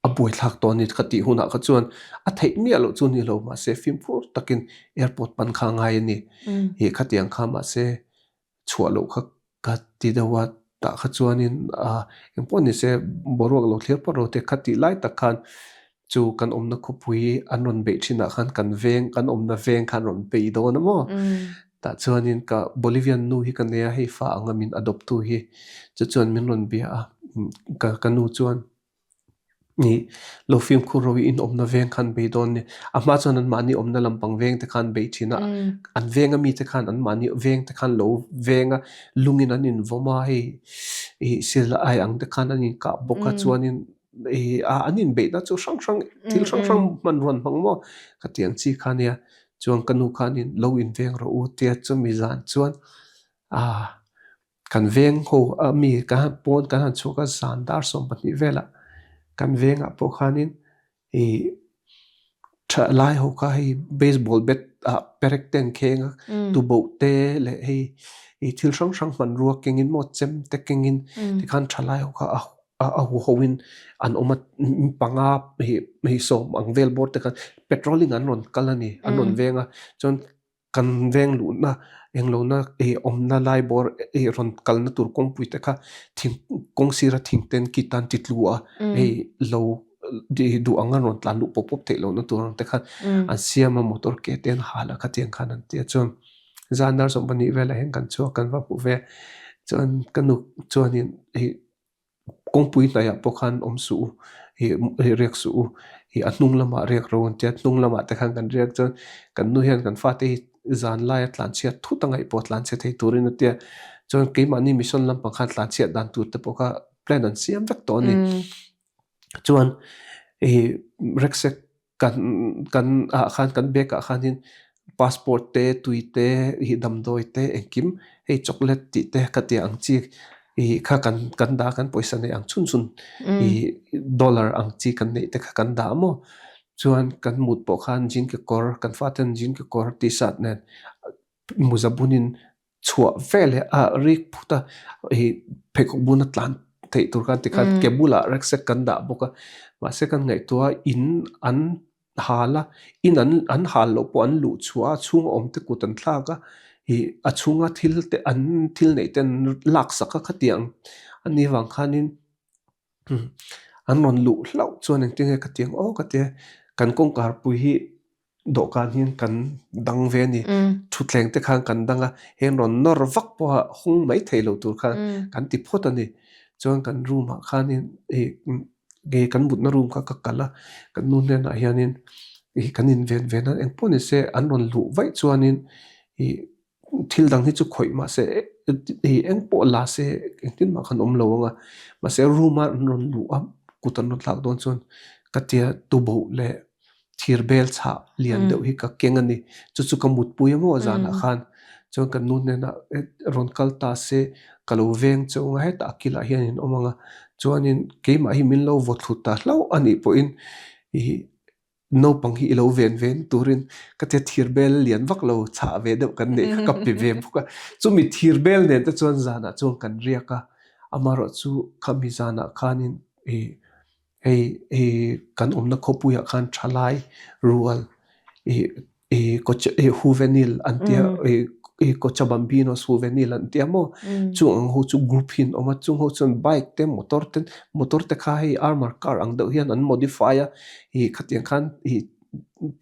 aboi thak to ni khati huna kha chuan a thei mi alo chu ni lo ma se film phur takin airport pan kha ngai ni khatiang kha ma se chua lo kha ka ti dawa ta kha chuanin empon ni se boruak lo thler paro te khati lai ta khan chu kan omna khopui anon be thina khan kan omna veng khan ron pe do na mo ta chuanin ka Bolivian nu hi kan ya hei fa angamin adopt tu hi chuan min ron bia ka kanu chuan ni lo film khuroi in omna veng khan be don ni ama chuan an mani omna lampang veng te khan be thina an venga mi te khan an mani veng te khan lo venga lungin an in voma hei sil ai ang te khan an in ka boka chuanin anin be na chu sang til sang man ron mang mo khatiang chi khania chuan kanu khanin lo in veng ro u tia chu mi zan chuan kan veng ho mi ka pon kan han chu ka zan dar som pani vela kan venga po khanin lai ho ka hi baseball bat perek ten khenga tu bo te le til sang man ruak kengin mo chem te kengin ti khan thalai ho ka hoin an omat panga hi som ang vel bot te kan petrolling an ron kalani an ron venga chon kan veng lu na englo na omna lai bor ron kalna tur kong pui te kha thing kong sira thing ten kitan titlua lo di du angan ron tlan lu pop te lo na tur te kha an siama motor ke ten hala kha tiang khan an te chon zanar som bani vela hen kan chu kan va pu ve chon kanu chonin kong pui na ya pokhan omsu rek su atnung lama rek ron te atnung lama te khan kan rek chon kan nu hian kan fa te zan lai atlan chia thu tangai po atlan che thei turin te chon ke mani mission lam pang khan tlan chia dan tu te poka plan an siam vek to ni chuan reksek kan khan kan bek a khanin passport te tuite damdoi te enkim chocolate ti te katia ang chi kha kan da kan poisa nei ang chun dollar ang chi kan nei te kha kan da mo chuan kan mut po khan jin ke kor kan faten jin ke kor ti sat nen muzabunin chua vele rik phuta phekok buna tlan thei tur kan ti khan kebula reksek kan da boka ma se kan ngai tua in an hala in an hal lo po an lu chua chung om te kutan thla ka achunga thil nei ten lak saka khatiang ani wang khanin an ron lu hlau chuan ang tinge khatiang kate kan kongkar pui hi do kan hin kan dang ve ni thutleng te khang kan danga hen ron nor vak po hung mai theilo tur khan kan ti phot ani chuan kan room ha khanin ge kan but na room ka kala kan nu ne na hianin kan in ven na eng poni se an ron lu vai chuanin thil dang hi chu khoi ma se eng po la se tin ma khan om lo nga ma se ruma non lu am kutan no tlak don chon katia tu bo le thirbel cha lian deuh hi ka kengani chu ka mut puyamo zana khan chon kan nun ne na ron kal ta se kalo veng chonga he ta kila hian in omanga chuanin keima hi min lo vot thu ta hlau ani po in hi no pang hi lo ven turin ka te thirbel lian vak lo cha ve deuh kan ne ka pi ve buka chu mi thirbel ne ta chuan zana chuan kan riaka amaro chu khami zana khanin kan omna khopuya khan thalai rual juvenil antia Cochabambino juvenil antia mo chung ho chu group hin oma chung ho chun bike te motor te kha hi armor car ang deuh hian an modifier khatiang khan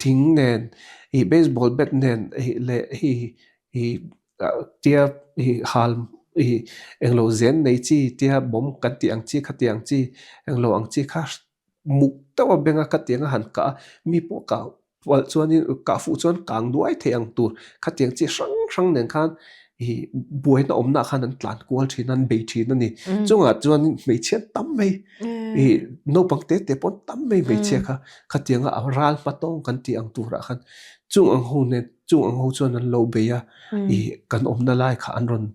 thing nen baseball bat nen le tia hal englo zen nei chi tia bom katiang chi khatiang chi englo ang chi kha muk tawa benga khatianga han ka mi po ka wal chuanin ka fu chuan kang duai theang tur khatiang chi sang nen khan buai na omna khan an tlan kual thin an be thin ani chunga chuan mei chen tam mei no pangte te pon tam mei che kha khatianga ral patong kan ti ang tura khan chung ang ho chuan an lo be ya kan omna lai kha an ron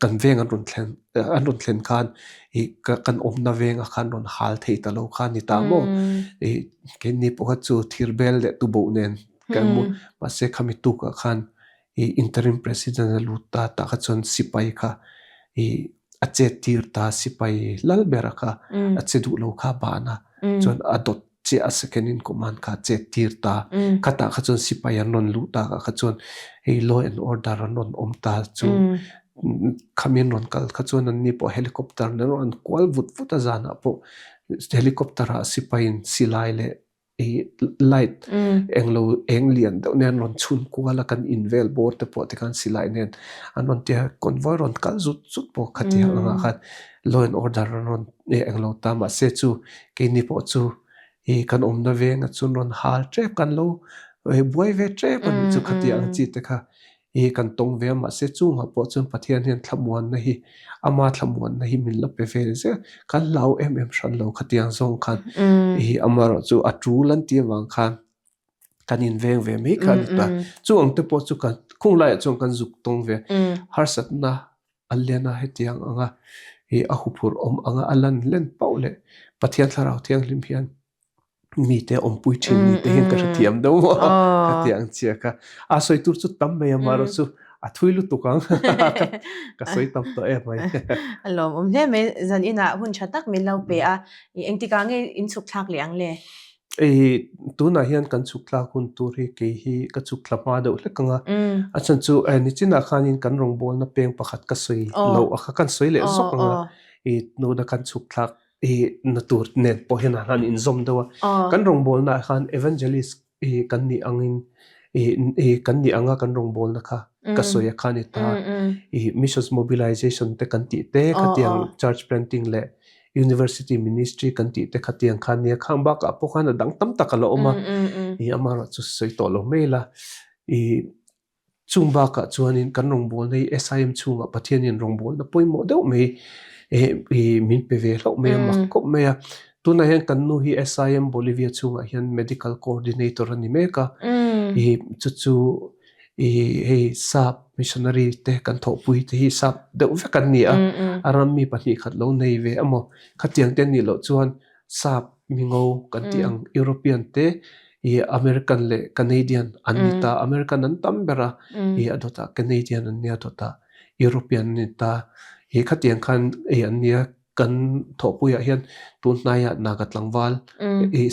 kan veng an ron thlen khan kan omna venga khan ron hal thei ta lo khan ni ta mo ke ni po chu thirbel le tu bo nen kan mu ma se khami tu ka khan interim president luta ta kha chon sipai kha ache tir ta sipai lal bera kha ache du lo kha bana chon adot che a second in command kha che tir ta khata kha chon sipai an ron luta kha chon law and order an ron om ta chu khamin ron kal kha chon an ni po helicopter ne ron kwal vut azana po helicopter a sipain silai le light englian do nen ron chun kwala kan invel bor te po te kan silai nen an ron te convoy ron kal zut po khati anga khat law and order ron englo ta ma se chu ke ni po chu kan omna veng a chun ron hal trep kan lo buai ve trep an chu khati ang chi te kha kan tong ve ma se chu nga po chun pathian hian thlamuan na hi ama thlamuan na hi min la pe ve se kan lau shan lo khatiang zong khan amaro chu atru lan ti wang khan kan in veng ve me khan ta chu ang te po chu kan khung lai chu kan zuk tong ve harsat na allena hetiang anga ahupur anga alan len paule pathian tharau thiang lim hian mi te ompui thin ni te hin ka thiam do mo khatiang chia ka a soi tur chu tam me amaro chu a thuilu tukang ka soi tam to e mai alom ne me zan ina hun chatak mi lau pe a engtika nge in chuk thak liang le tu na hian kan chukla kun tur hi ke hi ka chukla ma do hlekanga achan chu ni china khanin kan rong bol na peng pakhat ka soi lo a kha kan soi le zokanga no na kan chukla natur net po hian han in zom do kan rong bol na khan evangelist kan ni angin kan ni anga kan rong bol na kha ka soya khani ta missions mobilization te kan ti te khatiang church planting le university ministry kan ti te khatiang khan ne khamba ka po khan dang tam takalo oma amara chu soi to lo mela chungba ka chuanin kan rong bol nei sim chunga pathianin rong bol na poimo deuh me min pe ve lo me mak ko me tuna hian kan nu hi sim bolivia chunga hian medical coordinator ani me ka chu sap missionary te kan tho pui te hi sap deuh ve kan ni aram mi pahnih khat lo nei ve amo khatiang ten ni lo chuan sap mingo kan ti ang european te american le canadian anita american an tambera adota canadian an nia tota european ni ta khatiang khan ania kan tho pui a hian tu naya nagat langwal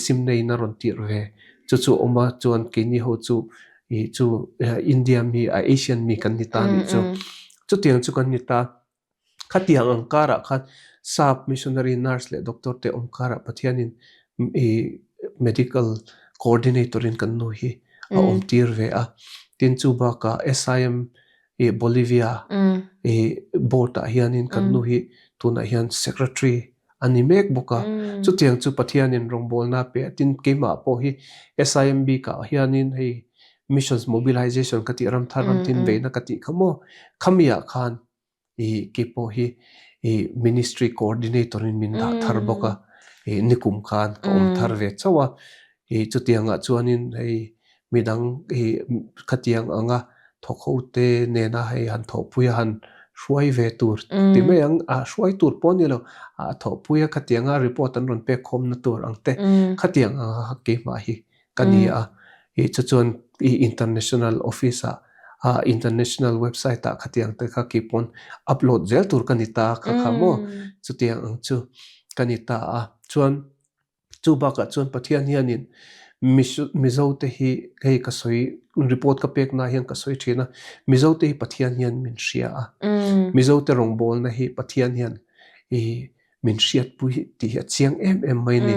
sim nei na ron tir ve chu oma chuan ke ni ho chu india mi asian mi kan ni ta ni chu tiang chu kan ni ta khatiang angkara khat sap missionary nurse le doctor te omkara pathianin medical coordinator in kan no hi om tir ve a tin chu ba ka sim bolivia board a hianin kan no hi tuna hian secretary animek boka chu tiang chu pathianin rongbol na pe tin kema po hi simb ka hianin hei missions mobilization kati ram thar ram tin ve na kati khamo khamia khan kipo hi ministry coordinator in min da thar boka nikum khan kom thar ve chawa chutianga chuanin midang khatiang anga thokhote ne na han thopuya han shuai ve tur timeyang shuai tur ponilo thopuya khatianga report an ron pe khom na tur angte khatiang ke ma hi kania chuchon international office international website ta khatiang te kha kipon upload zel tur kanita kha khamo chutiang chu kanita chuan chuba ka chuan pathian hianin mizo te hi hei kasoi report ka pek na hian kasoi thina mizo te hi pathian hian min ria mizo te rongbol na hi pathian hian min riat pui ti hi chiang em mai ni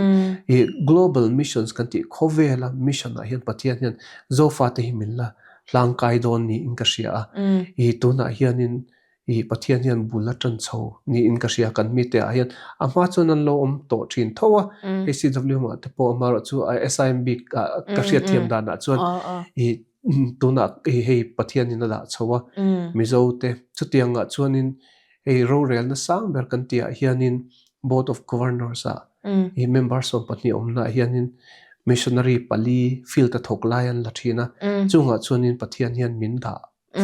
global missions kan ti khovela mission a hian pathian hian zofa te hi min la lang kai don ni in ka ria tuna hianin pathian hian bulatan chho ni in ka ria kan mi te a hian ama chon an lo om to thin thowa ACW ma te po amaro chu SIMB ka ria thiam da na chuan tuna hei pathian in da chowa mizo te chutianga chuanin ro rel na sang ber kan tia hianin board of governors members of patni omna hianin missionary pali field ta thok lion lathina chunga chuanin pathian hian min da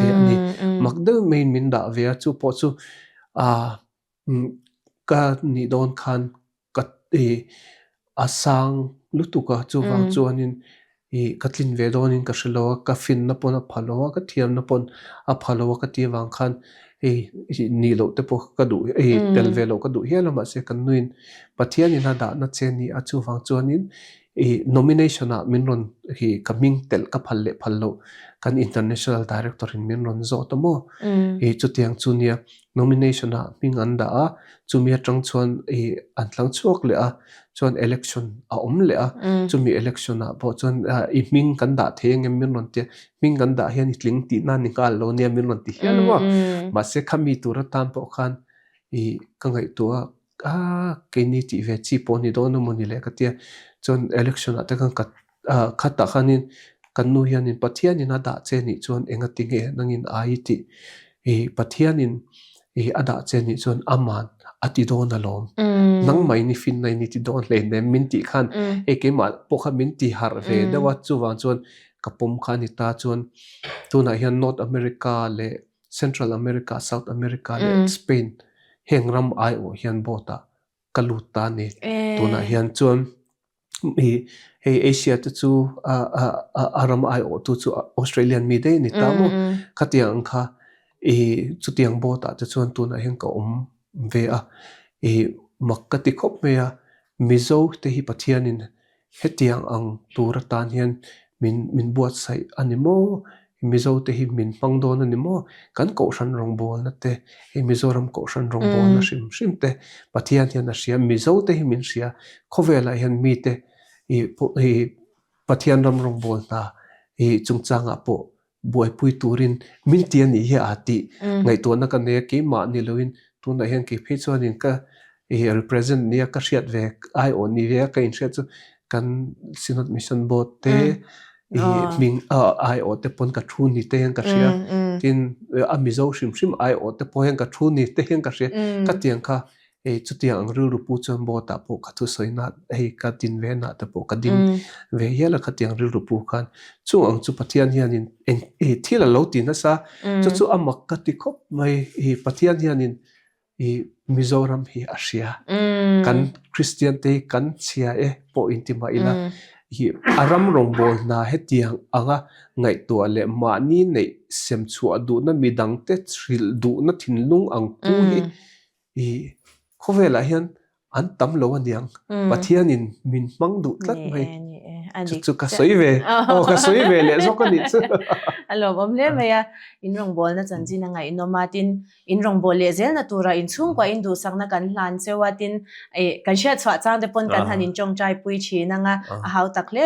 ve ani makde main min da ve chu po chu ka ni don khan ka asang lutuka chu wang chuanin katlin ve donin ka shlowa ka fin na pon a phalowa ka thiam na pon a phalowa ka ti wang khan ni lo te po ka du tel ve lo ka du hialama se kan nuin pathian ina da na cheni a chu wang chuanin nomination a minron hi coming tel ka phalle phallo kan international director in minron zo tomo chutiang chunia nomination a ming anda a chumi atang chuan antlang chuak le a chuan election a om le a chumi election a bo chuan ming kan da theng em minron te ming kan da hian itling ti na nikal lo nia minron ti hialwa ma se khami tura tam po khan kangai to ke ni ti ve chi po ni do no moni le ka tia chon election ata kan khata khanin kanu hianin pathianin ada cheni chuan enga tinge nangin aiti pathianin ada cheni chuan aman ati don alom nang mai ni fin nai ni ti don le ne min ti khan ekema pokha min ti har ve dawa chuwang chuan kapum khani ta chuan tuna hian North America le Central America South America le Spain hengram ai o hian bota kaluta ni tuna hian chuan Asia te chu aram ai o tu chu Australian mi de ni tamo khatiang kha chutiang bota te chuan tuna hian ka ve a makkati khop mea mizo te hi pathianin hetiang ang turatan hian min buat sai animo mizo te hi min pangdon animo kan ko ran rongbol na te mizoram ko ran rongbol na shim te pathian hian a ria mizo te hi min ria khovela hian mi te pathian ram rongbol na chungchanga po buai pui turin min tian ni hi ati ngai to na ka ne ki ma ni loin tuna hian ki phe chuanin ka represent nia ka riat ve ai on ni ve ka in chu kan synod mission board te ming ai o te pon ka thu ni te ka ria tin amizo shim ai o te pohen ka thu ni te hen ka ria ka tiang kha chutiang ru pu chon bo ta po ka thu soina ka tin ve na te po ka din ve yela ka tiang ru pu khan chu ang chu pathian hianin thila lo ti na sa chu amak ka ti khop mai pathian hianin Mizoram hi asia kan Christian te kan chia po intima ila hi aram rongbol na hetiang anga ngai to le ma ni nei sem chu adu na midang te thril du na thinlung ang pu hi khovela hian an tam lo aniang pathianin min mang du tlat mai chu ka soive ka soive le zokani chu alo bomle maya in rongbol na chanji na ngai no matin in rongbol le zel na tura in chung kwa in du sang na kan hlan chewatin kan sha chwa chang de pon kan hanin chong chai pui chi na nga hau takle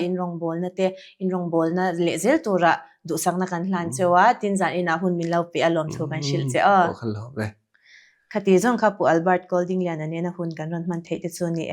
in rongbol na te in rongbol na le zel tura du sang na kan hlan chewa tin zan ina hun min lau pe alom thu kan shil che khalo ve khati jong kha pu Albert Golding lian ane na hun kan ron man thei te chu ni